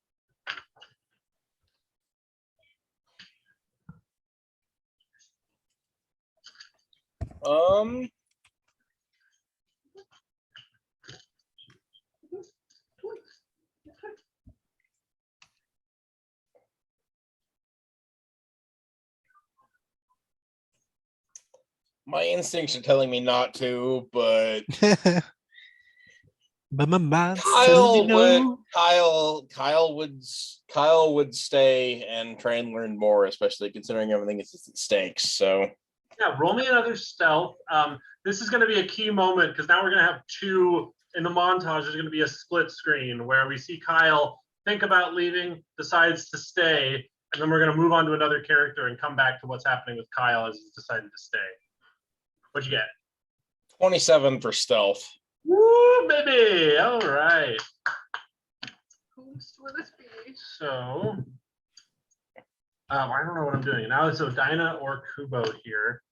My instincts are telling me not to, but But my mind Kyle no. would stay and try and learn more, especially considering everything is at stakes. So yeah, roll me another stealth. This is going to be a key moment because now we're going to have two in the montage. There's going to be a split screen where we see Kyle think about leaving, decides to stay, and then we're going to move on to another character and come back to what's happening with Kyle as he's decided to stay. What'd you get? 27 for stealth. Woo, baby! All right. Who's will this be? So, I don't know what I'm doing now. So Dinah or Kubo here.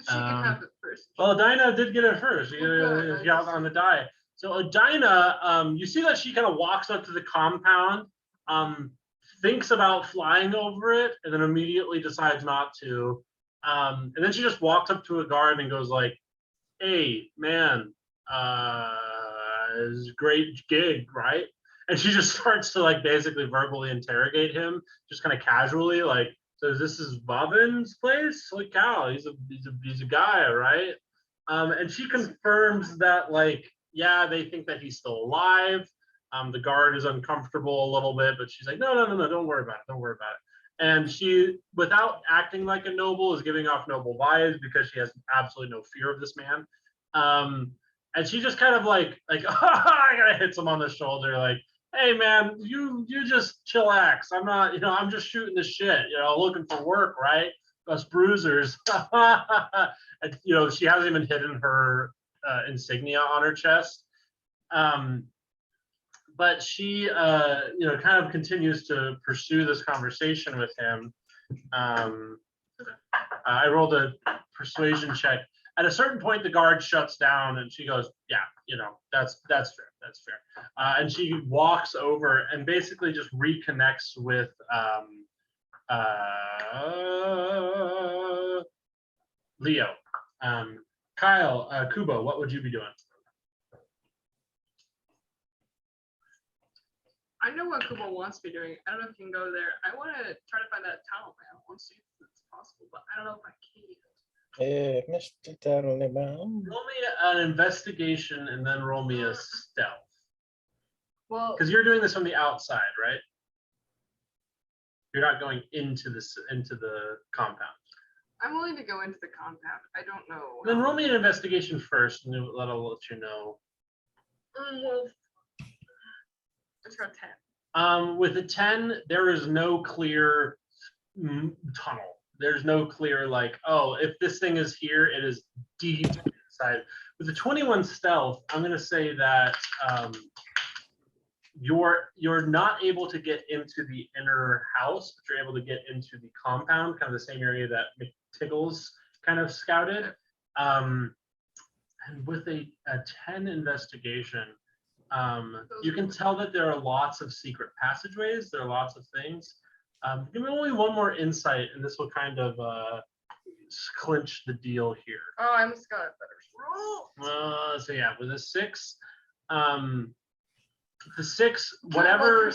She can have it first. Well, Dinah did get it first. She got on the die. So Dinah, you see that she kind of walks up to the compound, thinks about flying over it, and then immediately decides not to. And then she just walks up to a guard and goes like, "Hey, man, it's a great gig, right?" And she just starts to like basically verbally interrogate him, just kind of casually, like, "So this is Bobbin's place? Holy cow, he's a guy, right?" And she confirms that, like, yeah, they think that he's still alive. The guard is uncomfortable a little bit, but she's like, no, don't worry about it, don't worry about it. And she, without acting like a noble, is giving off noble vibes because she has absolutely no fear of this man. And she just kind of like, I gotta hit him on the shoulder, like, "Hey man, you just chillax. I'm not, you know, I'm just shooting the shit, you know, looking for work, right? Us bruisers." And, you know, she hasn't even hidden her insignia on her chest. But she, you know, kind of continues to pursue this conversation with him. I rolled a persuasion check. At a certain point, the guard shuts down, and she goes, "Yeah, that's fair. That's fair." And she walks over and basically just reconnects with Leo. Kyle, Kubo, what would you be doing? I know what Kubo wants to be doing. I don't know if you can go there. I want to try to find that talent man. I want to see if it's possible, but I don't know if I can. Mr. Totally Roll me an investigation and then roll me a stealth. Well, Because you're doing this from the outside, right? You're not going into the compound. I'm willing to go into the compound. I don't know. Then roll me an investigation first, and that'll let you know. Well, it's got 10. With a 10, there is no clear tunnel. There's no clear like, oh, if this thing is here, it is deep inside. With the 21 stealth, I'm going to say that you're not able to get into the inner house, but you're able to get into the compound, kind of the same area that McTiggles kind of scouted. And with a 10 investigation, you can tell that there are lots of secret passageways. There are lots of things. Give me only one more insight, and this will kind of clinch the deal here. Oh, I almost got a better roll. So yeah, with a 6, the 6, whatever.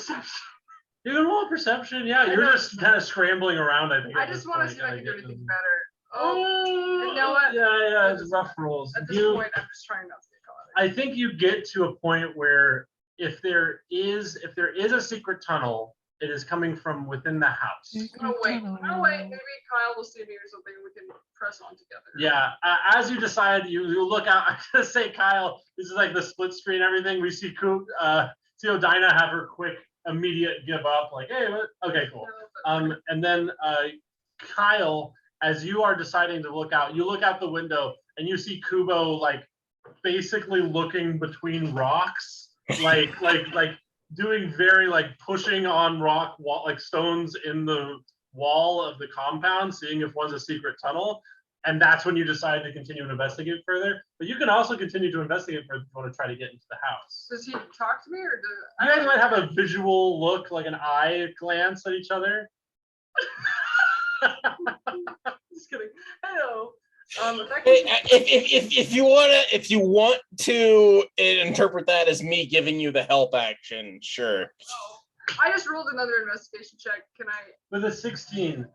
You can roll perception. Yeah, you're just kind of scrambling around. I think. I just want to see if I can do anything better. Oh, you know what? Yeah, it's rough rolls. At this point, I'm just trying not to get caught. I think you get to a point where if there is a secret tunnel, it is coming from within the house. I'm gonna wait. Maybe Kyle will see me or something. We can press on together. Yeah. As you decide, you look out. I'm gonna say, Kyle, this is like the split screen. Everything we see. See Odina have her quick, immediate give up. Like, hey, what? Okay, cool. And then Kyle, as you are deciding to look out, you look out the window and you see Kubo like basically looking between rocks, like doing very like pushing on rock wall, like stones in the wall of the compound, seeing if one's a secret tunnel. And that's when you decide to continue to investigate further. But you can also continue to investigate further if you want to try to get into the house. Does he talk to me or do You guys might have a visual look, like an eye glance at each other. Just kidding. Hello. If you want to interpret that as me giving you the help action, sure. I just rolled another investigation check. Can I? With a 16,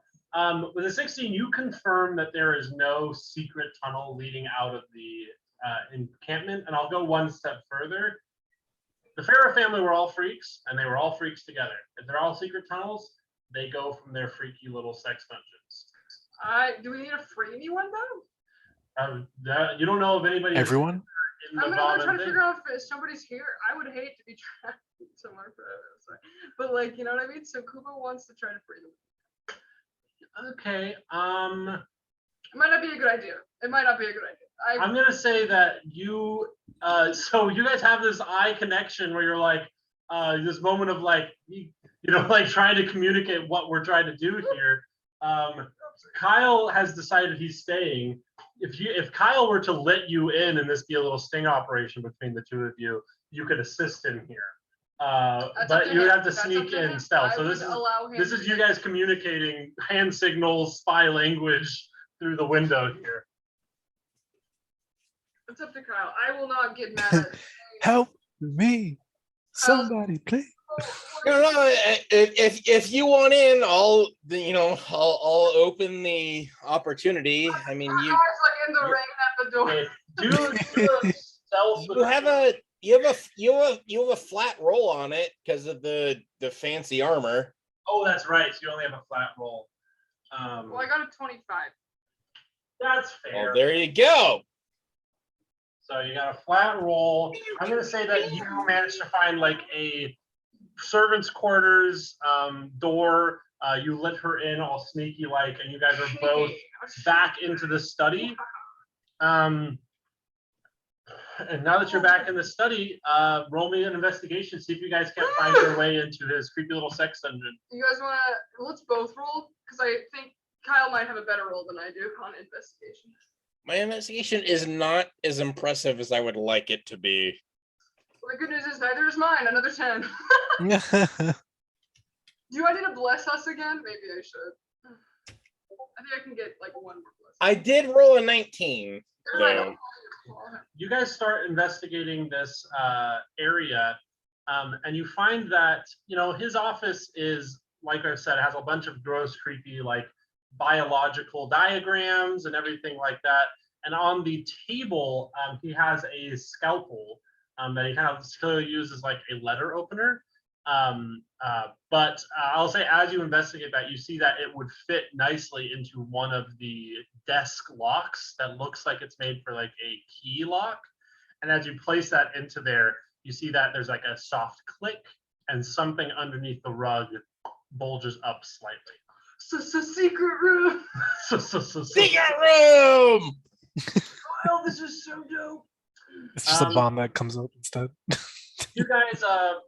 you confirm that there is no secret tunnel leading out of the encampment. And I'll go one step further. The Farrah family were all freaks, and they were all freaks together. If they're all secret tunnels, they go from their freaky little sex dungeons. Do we need to free anyone though? You don't know if anybody. Everyone? I'm gonna try to figure out if somebody's here. I would hate to be trapped somewhere forever. But like, you know what I mean? So Kubo wants to try to free them. Okay. It might not be a good idea. It might not be a good idea. I'm gonna say that you. So you guys have this eye connection where you're like, this moment of like, like trying to communicate what we're trying to do here. Kyle has decided he's staying. If Kyle were to let you in and this be a little sting operation between the two of you, you could assist him here. But you would have to sneak in stealth. So this is you guys communicating hand signals, spy language through the window here. It's up to Kyle. I will not get mad at Help me. Somebody, please. No, if you want in, I'll open the opportunity. I mean, you guys like in the rain at the door. Do stealth. You have a flat roll on it because of the fancy armor. Oh, that's right. So you only have a flat roll. Well, I got a 25. That's fair. Oh, there you go. So you got a flat roll. I'm going to say that you managed to find like a servant's quarters door. You let her in all sneaky like, and you guys are both back into the study. And now that you're back in the study, roll me an investigation. See if you guys can't find your way into his creepy little sex dungeon. You guys want to? Let's both roll because I think Kyle might have a better roll than I do on investigation. My investigation is not as impressive as I would like it to be. Well, the good news is neither is mine. Another 10. Do I need to bless us again? Maybe I should. I think I can get like one more bless. I did roll a 19. Alright, You guys start investigating this area, and you find that, you know, his office is, like I said, has a bunch of gross, creepy, like biological diagrams and everything like that. And on the table, he has a scalpel that he kind of still uses like a letter opener. But I'll say, as you investigate that, you see that it would fit nicely into one of the desk locks that looks like it's made for like a key lock. And as you place that into there, you see that there's like a soft click and something underneath the rug bulges up slightly. Secret room. Secret room! Oh, this is so dope. It's just a bomb that comes up instead. You guys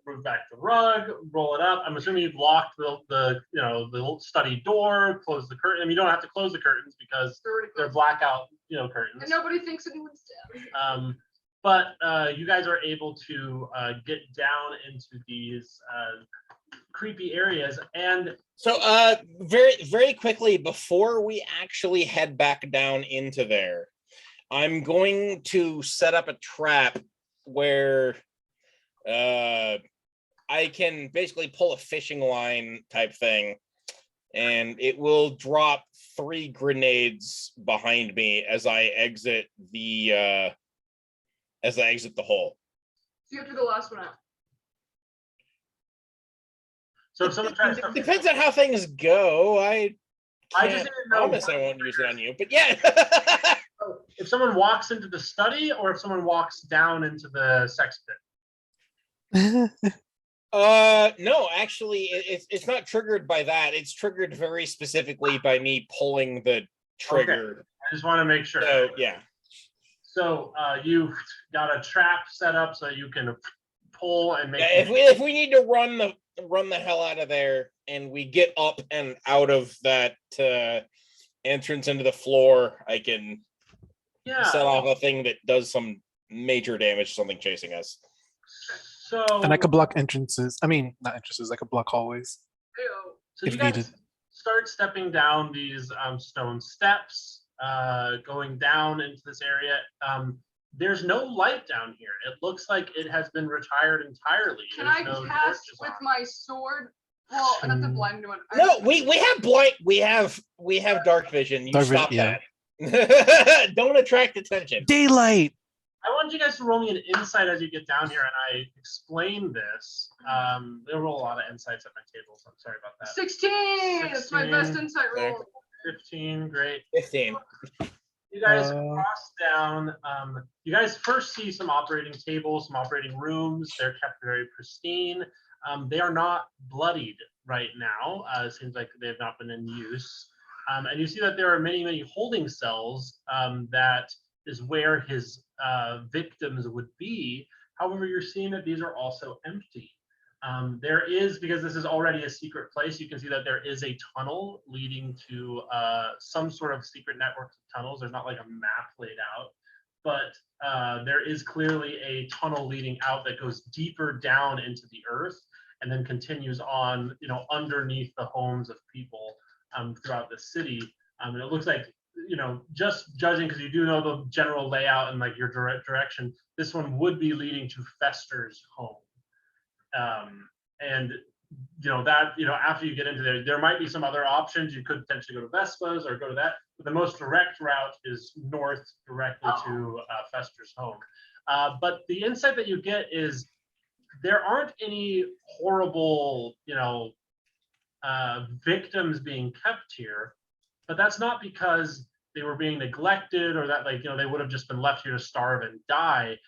move back the rug, roll it up. I'm assuming you've locked the you know, the little study door, close the curtain. I mean, you don't have to close the curtains because they're blackout, you know, curtains. And nobody thinks anyone's down. But you guys are able to get down into these creepy areas. And So very, very quickly, before we actually head back down into there, I'm going to set up a trap where I can basically pull a fishing line type thing, and it will drop 3 grenades behind me as I exit the hole. So you have to go last one out. so if someone tries to, It depends on how things go. I just can't didn't know promise I won't use it on you, but yeah. if someone walks into the study or if someone walks down into the sex pit. No, actually, it's not triggered by that. It's triggered very specifically by me pulling the trigger. I just want to make sure. So yeah. So you've got a trap set up so you can pull and make. Yeah, if we need to run the hell out of there, and we get up and out of that entrance into the floor, I can set off a thing that does some major damage to something chasing us. So And I could block entrances. I mean, not entrances. I could block hallways. Ew. So if you guys needed. start stepping down these stone steps, going down into this area. There's no light down here. It looks like it has been retired entirely. Can There's I no cast torches with on. my sword? Well, not the blind anyone. No, we have blind. We have dark vision. You Dark vision, stop yeah. that. Don't attract attention. Daylight. I want you guys to roll me an insight as you get down here, and I explain this. They roll a lot of insights at my table, so I'm sorry about that. 16! That's my best 16. insight roll. 15, great. 15. You guys cross down. You guys first see some operating tables, some operating rooms. They're kept very pristine. They are not bloodied right now. It seems like they have not been in use. And you see that there are many, many holding cells that is where his victims would be. However, you're seeing that these are also empty. There is, because this is already a secret place, you can see that there is a tunnel leading to some sort of secret network of tunnels. There's not like a map laid out, but there is clearly a tunnel leading out that goes deeper down into the earth and then continues on, you know, underneath the homes of people throughout the city. And it looks like, you know, just judging because you do know the general layout and like your direct direction, this one would be leading to Fester's home. And you know that, you know, after you get into there might be some other options. You could potentially go to Vespa's or go to that, but the most direct route is north directly to Fester's home. But the insight that you get is there aren't any horrible, you know, victims being kept here, but that's not because they were being neglected or that, like, you know, they would have just been left here to starve and die.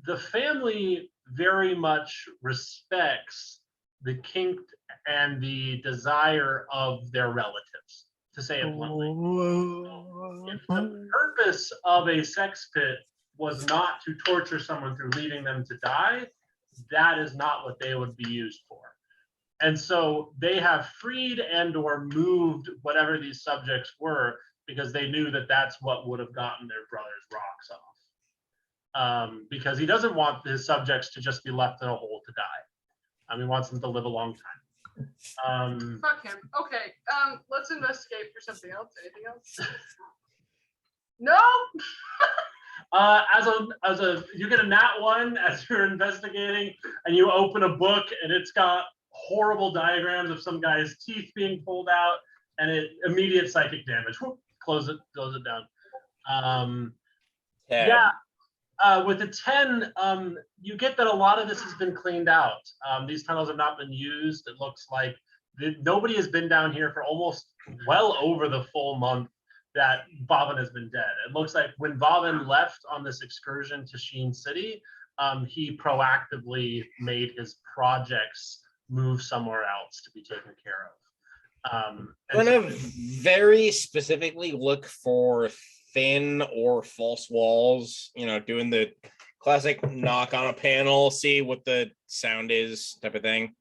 The family very much respects the kink and the desire of their relatives, to say it bluntly. If the purpose of a sex pit was not to torture someone through leaving them to die, that is not what they would be used for. And so they have freed and or moved whatever these subjects were because they knew that that's what would have gotten their brother's rocks off. Because he doesn't want his subjects to just be left in a hole to die. He wants them to live a long time. Fuck him. Okay. Let's investigate for something else. Anything else? No. You get a nat 1 as you're investigating, and you open a book, and it's got horrible diagrams of some guy's teeth being pulled out, and immediate psychic damage. Whoop, close it down. Yeah. With a 10, you get that a lot of this has been cleaned out. These tunnels have not been used. It looks like nobody has been down here for almost well over the full month that Bobbin has been dead. It looks like when Bobbin left on this excursion to Sheen City, he proactively made his projects move somewhere else to be taken care of. I'm gonna very specifically look for thin or false walls, doing the classic knock on a panel, see what the sound is type of thing.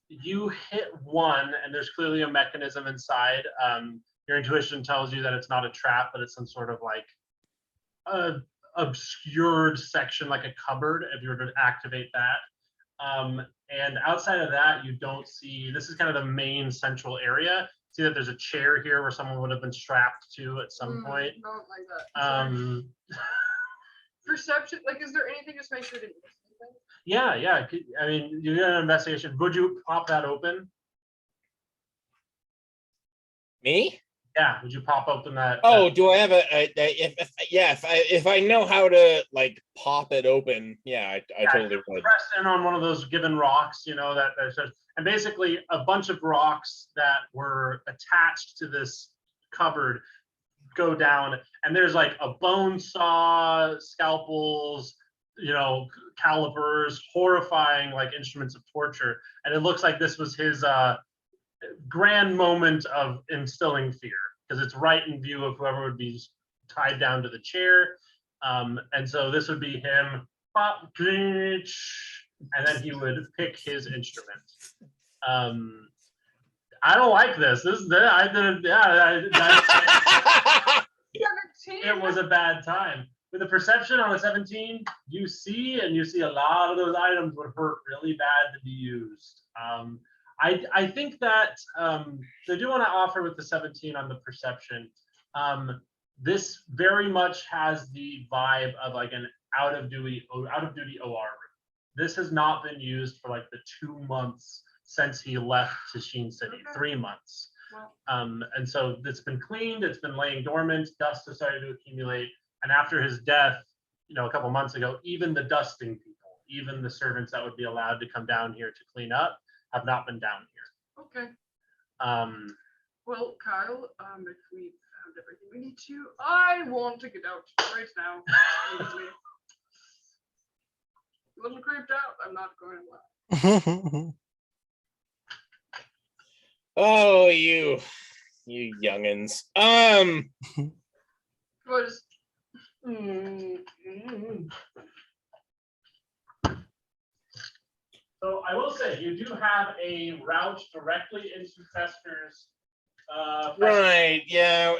You hit one, and there's clearly a mechanism inside. Your intuition tells you that it's not a trap, but it's some sort of like obscured section, like a cupboard, if you were to activate that. And outside of that, you don't see, this is kind of the main central area. See that there's a chair here where someone would have been strapped to at some point. Don't like that. Perception, like, is there anything just make sure to miss anything? Yeah. I mean, you did an investigation. Would you pop that open? Me? Yeah, would you pop open that? Oh, do I have if I know how to like pop it open, yeah, I totally would. Press in on one of those given rocks, and basically a bunch of rocks that were attached to this cupboard go down, and there's like a bone saw, scalpels, calipers, horrifying like instruments of torture, and it looks like this was his grand moment of instilling fear, because it's right in view of whoever would be tied down to the chair. And so this would be him, and then he would pick his instrument. I don't like this. It was a bad time. With a perception on a 17, you see a lot of those items would hurt really bad to be used. I think that they do want to offer with the 17 on the perception. This very much has the vibe of like an out of duty OR room. This has not been used for like the 2 months since he left to Sheen City, 3 months. And so it's been cleaned, it's been laying dormant, dust has started to accumulate. And after his death, a couple months ago, even the dusting people, even the servants that would be allowed to come down here to clean up, have not been down here. Okay. Well, Kyle, if we found everything we need to, I want to get out right now. A little creeped out, I'm not going to lie. Oh, you youngins. Was So I will say, you do have a route directly into Fester's. Right, yeah,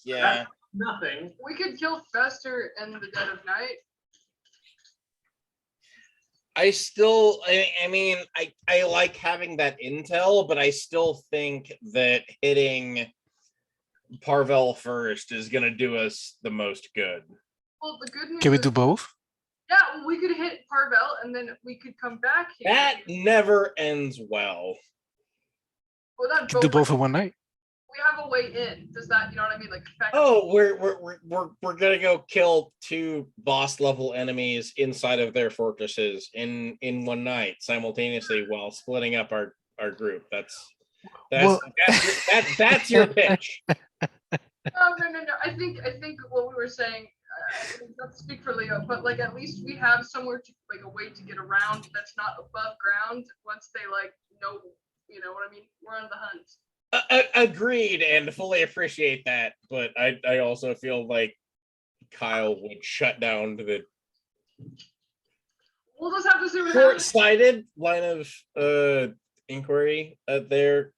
That's nothing. we could kill Fester in the dead of night. I like having that intel, but I still think that hitting Parvel first is gonna do us the most good. Well, the good news Can we is- do both? Yeah, we could hit Parvel and then we could come back here. That never ends well. Well, not Can do both in one night. We have a way in. Does that, you know what I mean? Like, affect Oh, we're gonna go kill 2 boss level enemies inside of their fortresses in one night simultaneously while splitting up our group. That's your pitch. No. I think what we were saying, not to speak for Leo, but like at least we have somewhere to like a way to get around that's not above ground once they like know, you know what I mean? We're on the hunt. Agreed, and fully appreciate that, but I also feel like Kyle would shut down to the We'll just have to see what happens. short-sighted line of inquiry there.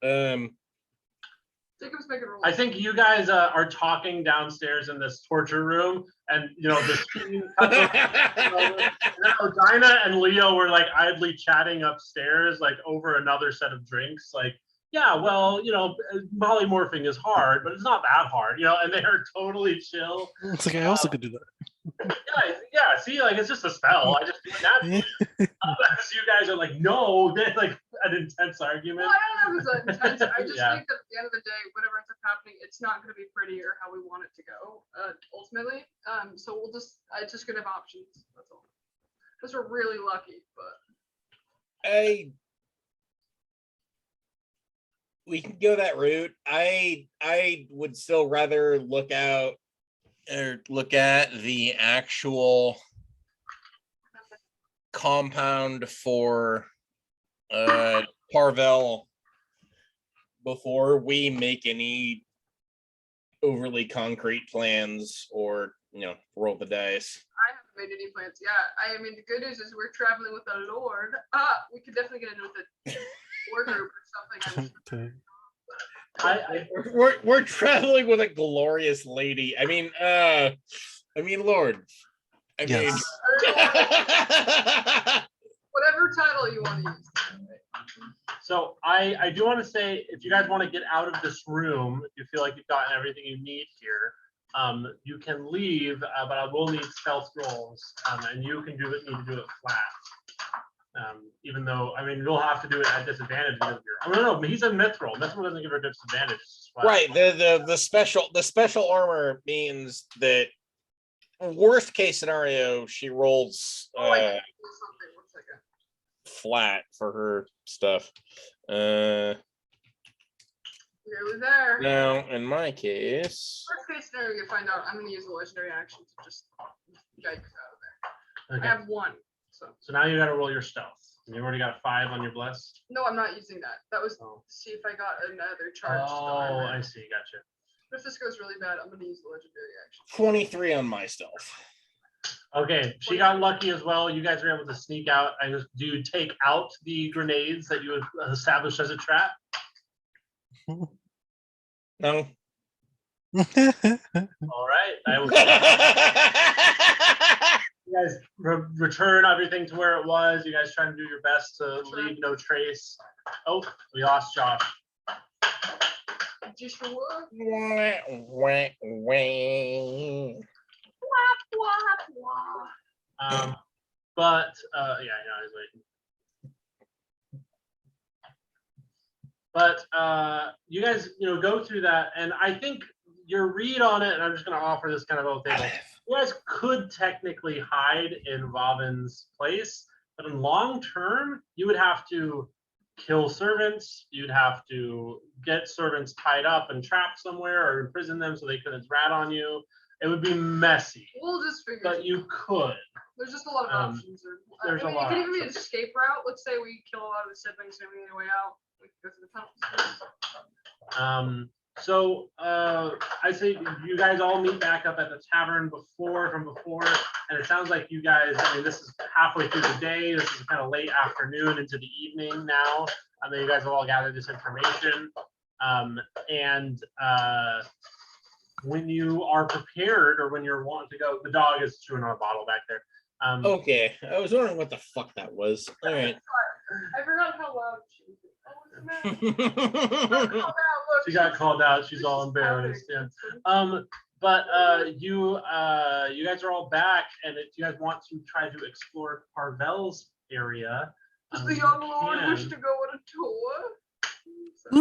Jacob's making rules. I think you guys are talking downstairs in this torture room, and the screen cuts over. And Dinah and Leo were like idly chatting upstairs, like over another set of drinks. Like, yeah, well, polymorphing is hard, but it's not that hard, and they're totally chill. It's like I also could do that. Yeah. See, like it's just a spell. I just do it naturally. So you guys are like, no, they're like an intense argument. Well, I don't know if it's intense. I just Yeah. think that at the end of the day, whatever ends up happening, it's not going to be pretty or how we want it to go. Ultimately, so it's just gonna have options. That's all. Because we're really lucky, but we can go that route. I would still rather look at the actual compound for Parvel before we make any overly concrete plans or roll the dice. I haven't made any plans. Yeah, I mean the good news is we're traveling with a lord. We could definitely get into with a war group or something. We're traveling with a glorious lady. I mean, Lord. I Yes. mean, Whatever title you want to use. So I do want to say, if you guys want to get out of this room, if you feel like you've gotten everything you need here, you can leave, but I will need stealth rolls, and you can need to do it flat. Even though, you'll have to do it at disadvantage because no, he's a mithril. Mithril doesn't give her disadvantage. right. The special armor means that worst case scenario, she rolls flat for her stuff. Nearly there. Now, in my case, Worst case scenario, you find out I'm going to use a legendary action to just yikes out of there. Okay. I have one. So now you got to roll your stealth. You already got 5 on your bless. No, I'm not using that. That was to see if I got another charge. Oh, I see. Gotcha. But if this goes really bad, I'm going to use the legendary action. 23 on my stealth. Okay, she got lucky as well. You guys were able to sneak out. Do you take out the grenades that you had established as a trap? No. All right. You guys return everything to where it was. You guys trying to do your best to leave no trace. Oh, we lost Josh. But yeah, I was waiting. But you guys, go through that, and I think your read on it, and I'm just going to offer this kind of old table. You guys could technically hide in Robin's place, but in long term, you would have to kill servants. You'd have to get servants tied up and trapped somewhere, or imprison them so they couldn't rat on you. It would be messy. We'll just figure. But you could. There's just a lot of options. There's a lot. It could even be an escape route. Let's say we kill a lot of the siblings and we get way out. We can go through the tunnels. So I say you guys all meet back up at the tavern from before, and it sounds like you guys, this is halfway through the day. This is kind of late afternoon into the evening now. And then you guys have all gathered this information. When you are prepared, or when you're wanting to go, the dog is chewing on a bottle back there. Okay, I was wondering what the fuck that was. All right. I forgot how loud she was. Oh, She got called out. She's all embarrassed. Yeah. But you guys are all back, and if you guys want to try to explore Parvel's area, does the young lord wish to go on a tour?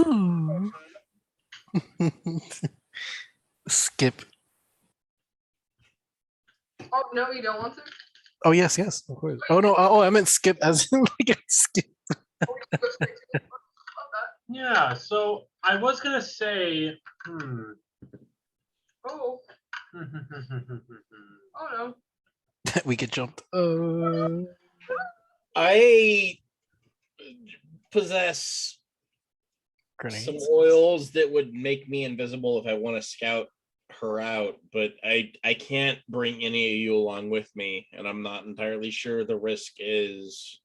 Ooh. Skip. Oh no, you don't want to. Oh yes, of course. Oh no, I meant skip as in like skip. Yeah, so I was gonna say, Oh. Oh no. We get jumped. I possess Grenades. some oils that would make me invisible if I want to scout her out, but I can't bring any of you along with me, and I'm not entirely sure the risk is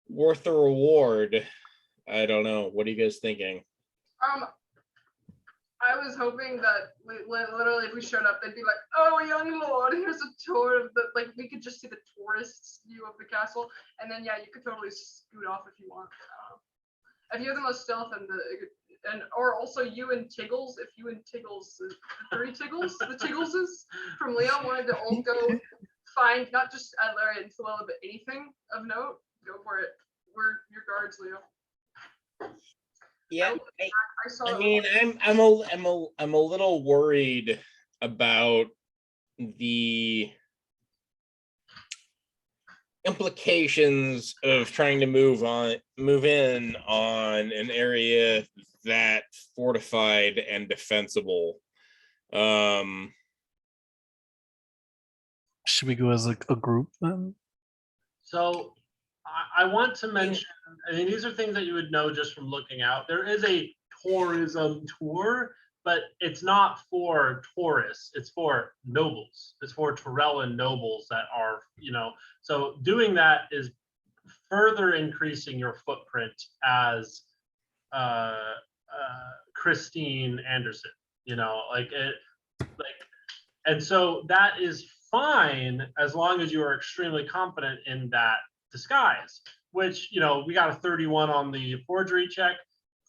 worth the reward. I don't know. What are you guys thinking? was hoping that literally if we showed up, they'd be like, "Oh, young lord, here's a tour of the," like we could just see the tourists view of the castle, and then yeah, you could totally scoot off if you want. If you have the most stealth and or also you and Tiggles, if you and Tiggles, the three Tiggles, the Tiggleses from Leon wanted to all go find not just Larry and Philella, but anything of note, go for it. We're your guards, Leo. Yeah, I saw. I mean, I'm a little worried about the implications of trying to move in on an area that fortified and defensible. Should we go as a group then? So I want to mention, I mean, these are things that you would know just from looking out. There is a tourism tour, but it's not for tourists. It's for nobles. It's for Torellan nobles that are, so doing that is further increasing your footprint as Christine Anderson, and so that is fine as long as you are extremely confident in that disguise, which, we got a 31 on the forgery check.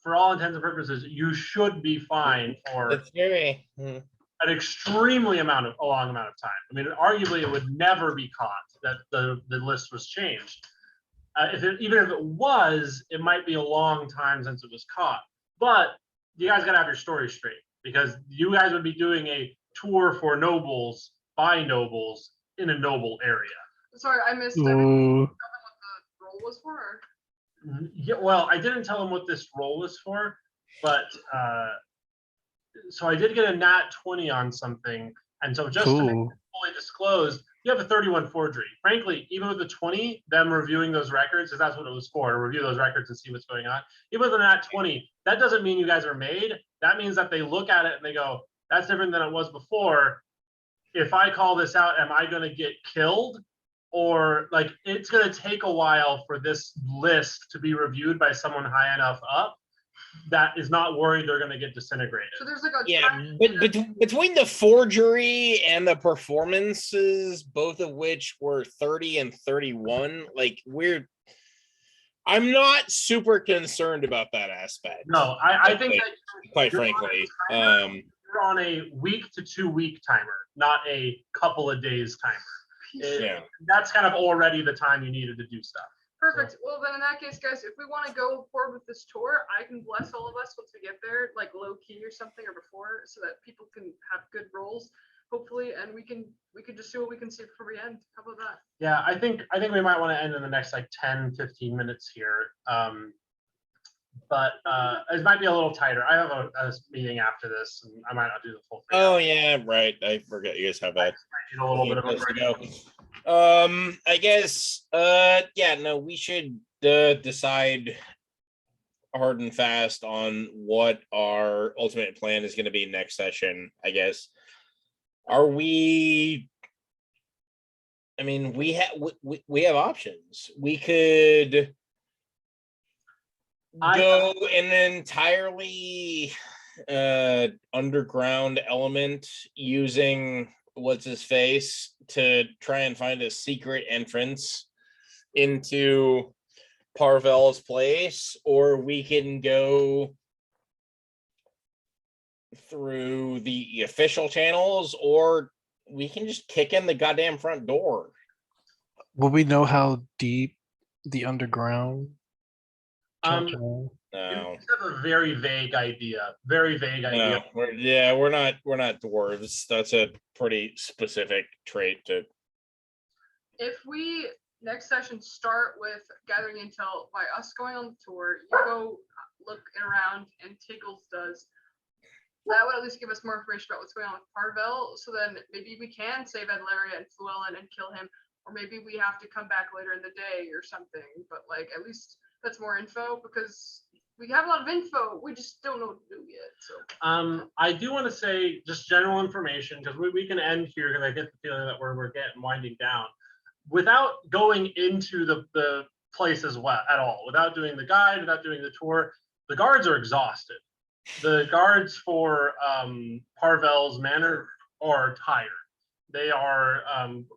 For all intents and purposes, you should be fine for It's very an extremely long amount of time. I mean, arguably it would never be caught that the list was changed. Even if it was, it might be a long time since it was caught. But you guys got to have your story straight, because you guys would be doing a tour for nobles by nobles in a noble area. Sorry, I missed everything. Ooh. What the role was for? Or? Yeah, well, I didn't tell him what this role was for, but so I did get a nat 20 on something, and so just to make it fully disclosed, you have a 31 forgery. Frankly, even with the 20, them reviewing those records, because that's what it was for, to review those records and see what's going on. Even with a nat 20, that doesn't mean you guys are made. That means that they look at it and they go, that's different than it was before. If I call this out, am I going to get killed? Or like, it's going to take a while for this list to be reviewed by someone high enough up that is not worried they're going to get disintegrated. So there's like a but between the forgery and the performances, both of which were 30 and 31, like I'm not super concerned about that aspect. No, I think that quite frankly, you're on a week to 2 week timer, not a couple of days timer. That's kind of already the time you needed to do stuff. Perfect. Well, then in that case, guys, if we want to go forward with this tour, I can bless all of us once we get there, like low key or something, or before, so that people can have good roles, hopefully, and we can just see what we can see before we end. How about that? Yeah, I think we might want to end in the next like 10-15 minutes here. But it might be a little tighter. I have a meeting after this, and I might not do the full thing. Oh yeah, right. I forget you guys have that. I need a little bit of a break. I guess we should decide hard and fast on what our ultimate plan is going to be next session. I guess we have options. We could go in an entirely underground element using what's his face to try and find a secret entrance into Parvel's place, or we can go through the official channels, or we can just kick in the goddamn front door. Will we know how deep the underground? No. You have a very vague idea. Very vague idea. No, we're not dwarves. That's a pretty specific trait to. If we next session start with gathering intel by us going on the tour, you go look around and Tiggles does. That would at least give us more information about what's going on with Parvel. So then maybe we can save Adlaria and Llewellyn and kill him, or maybe we have to come back later in the day or something. But like at least that's more info, because we have a lot of info. We just don't know what to do yet. So I do want to say just general information, because we can end here, because I get the feeling that we're getting winding down. Without going into the place as well at all, without doing the guide, without doing the tour, the guards are exhausted. the guards for Parvel's Manor are tired. They are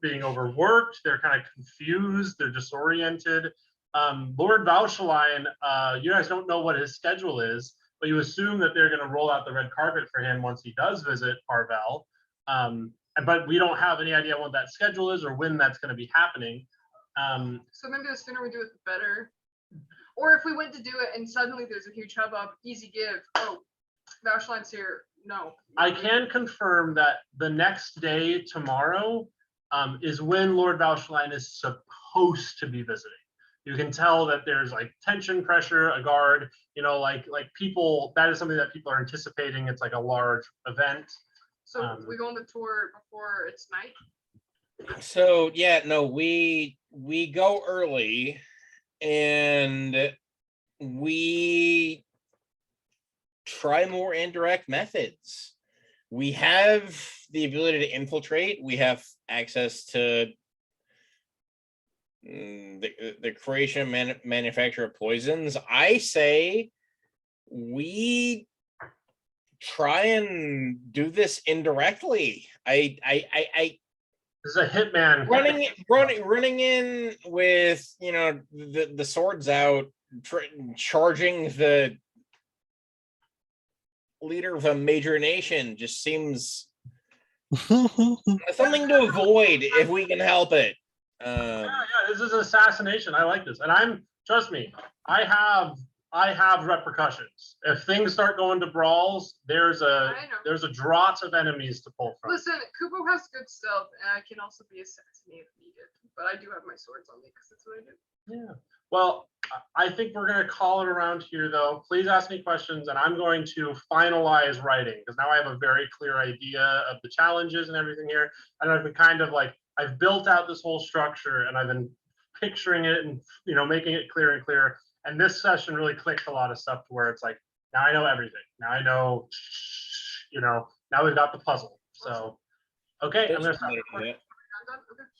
being overworked. They're kind of confused. They're disoriented. Lord Valshaline, you guys don't know what his schedule is, but you assume that they're going to roll out the red carpet for him once he does visit Parvel. But we don't have any idea what that schedule is or when that's going to be happening. So maybe the sooner we do it, the better. Or if we went to do it and suddenly there's a huge hubbub, easy give. Oh, Vashline's here. No. I can confirm that the next day, tomorrow, is when Lord Valshaline is supposed to be visiting. You can tell that there's like tension, pressure, a guard, like people, that is something that people are anticipating. It's like a large event. So we go on the tour before it's night? So yeah, no, we go early and we try more indirect methods. We have the ability to infiltrate. We have access to the creation manufacture of poisons. I say we try and do this indirectly. I This is a hitman. running in with the swords out, charging the leader of a major nation just seems something to avoid if we can help it. Yeah, this is assassination. I like this, and trust me, I have repercussions. If things start going to brawls, there's a draught of enemies to pull from. Listen, Kubo has good stealth, and I can also be assassinated if needed. But I do have my swords on me because that's what I do. Yeah. Well, I think we're going to call it around here, though. Please ask me questions, and I'm going to finalize writing because now I have a very clear idea of the challenges and everything here. And I've been kind of like, I've built out this whole structure, and I've been picturing it and making it clearer and clearer. And this session really clicked a lot of stuff to where it's like, now I know everything. Now I know, now we've got the puzzle. So, okay, I'm going to stop. I'm done. Okay.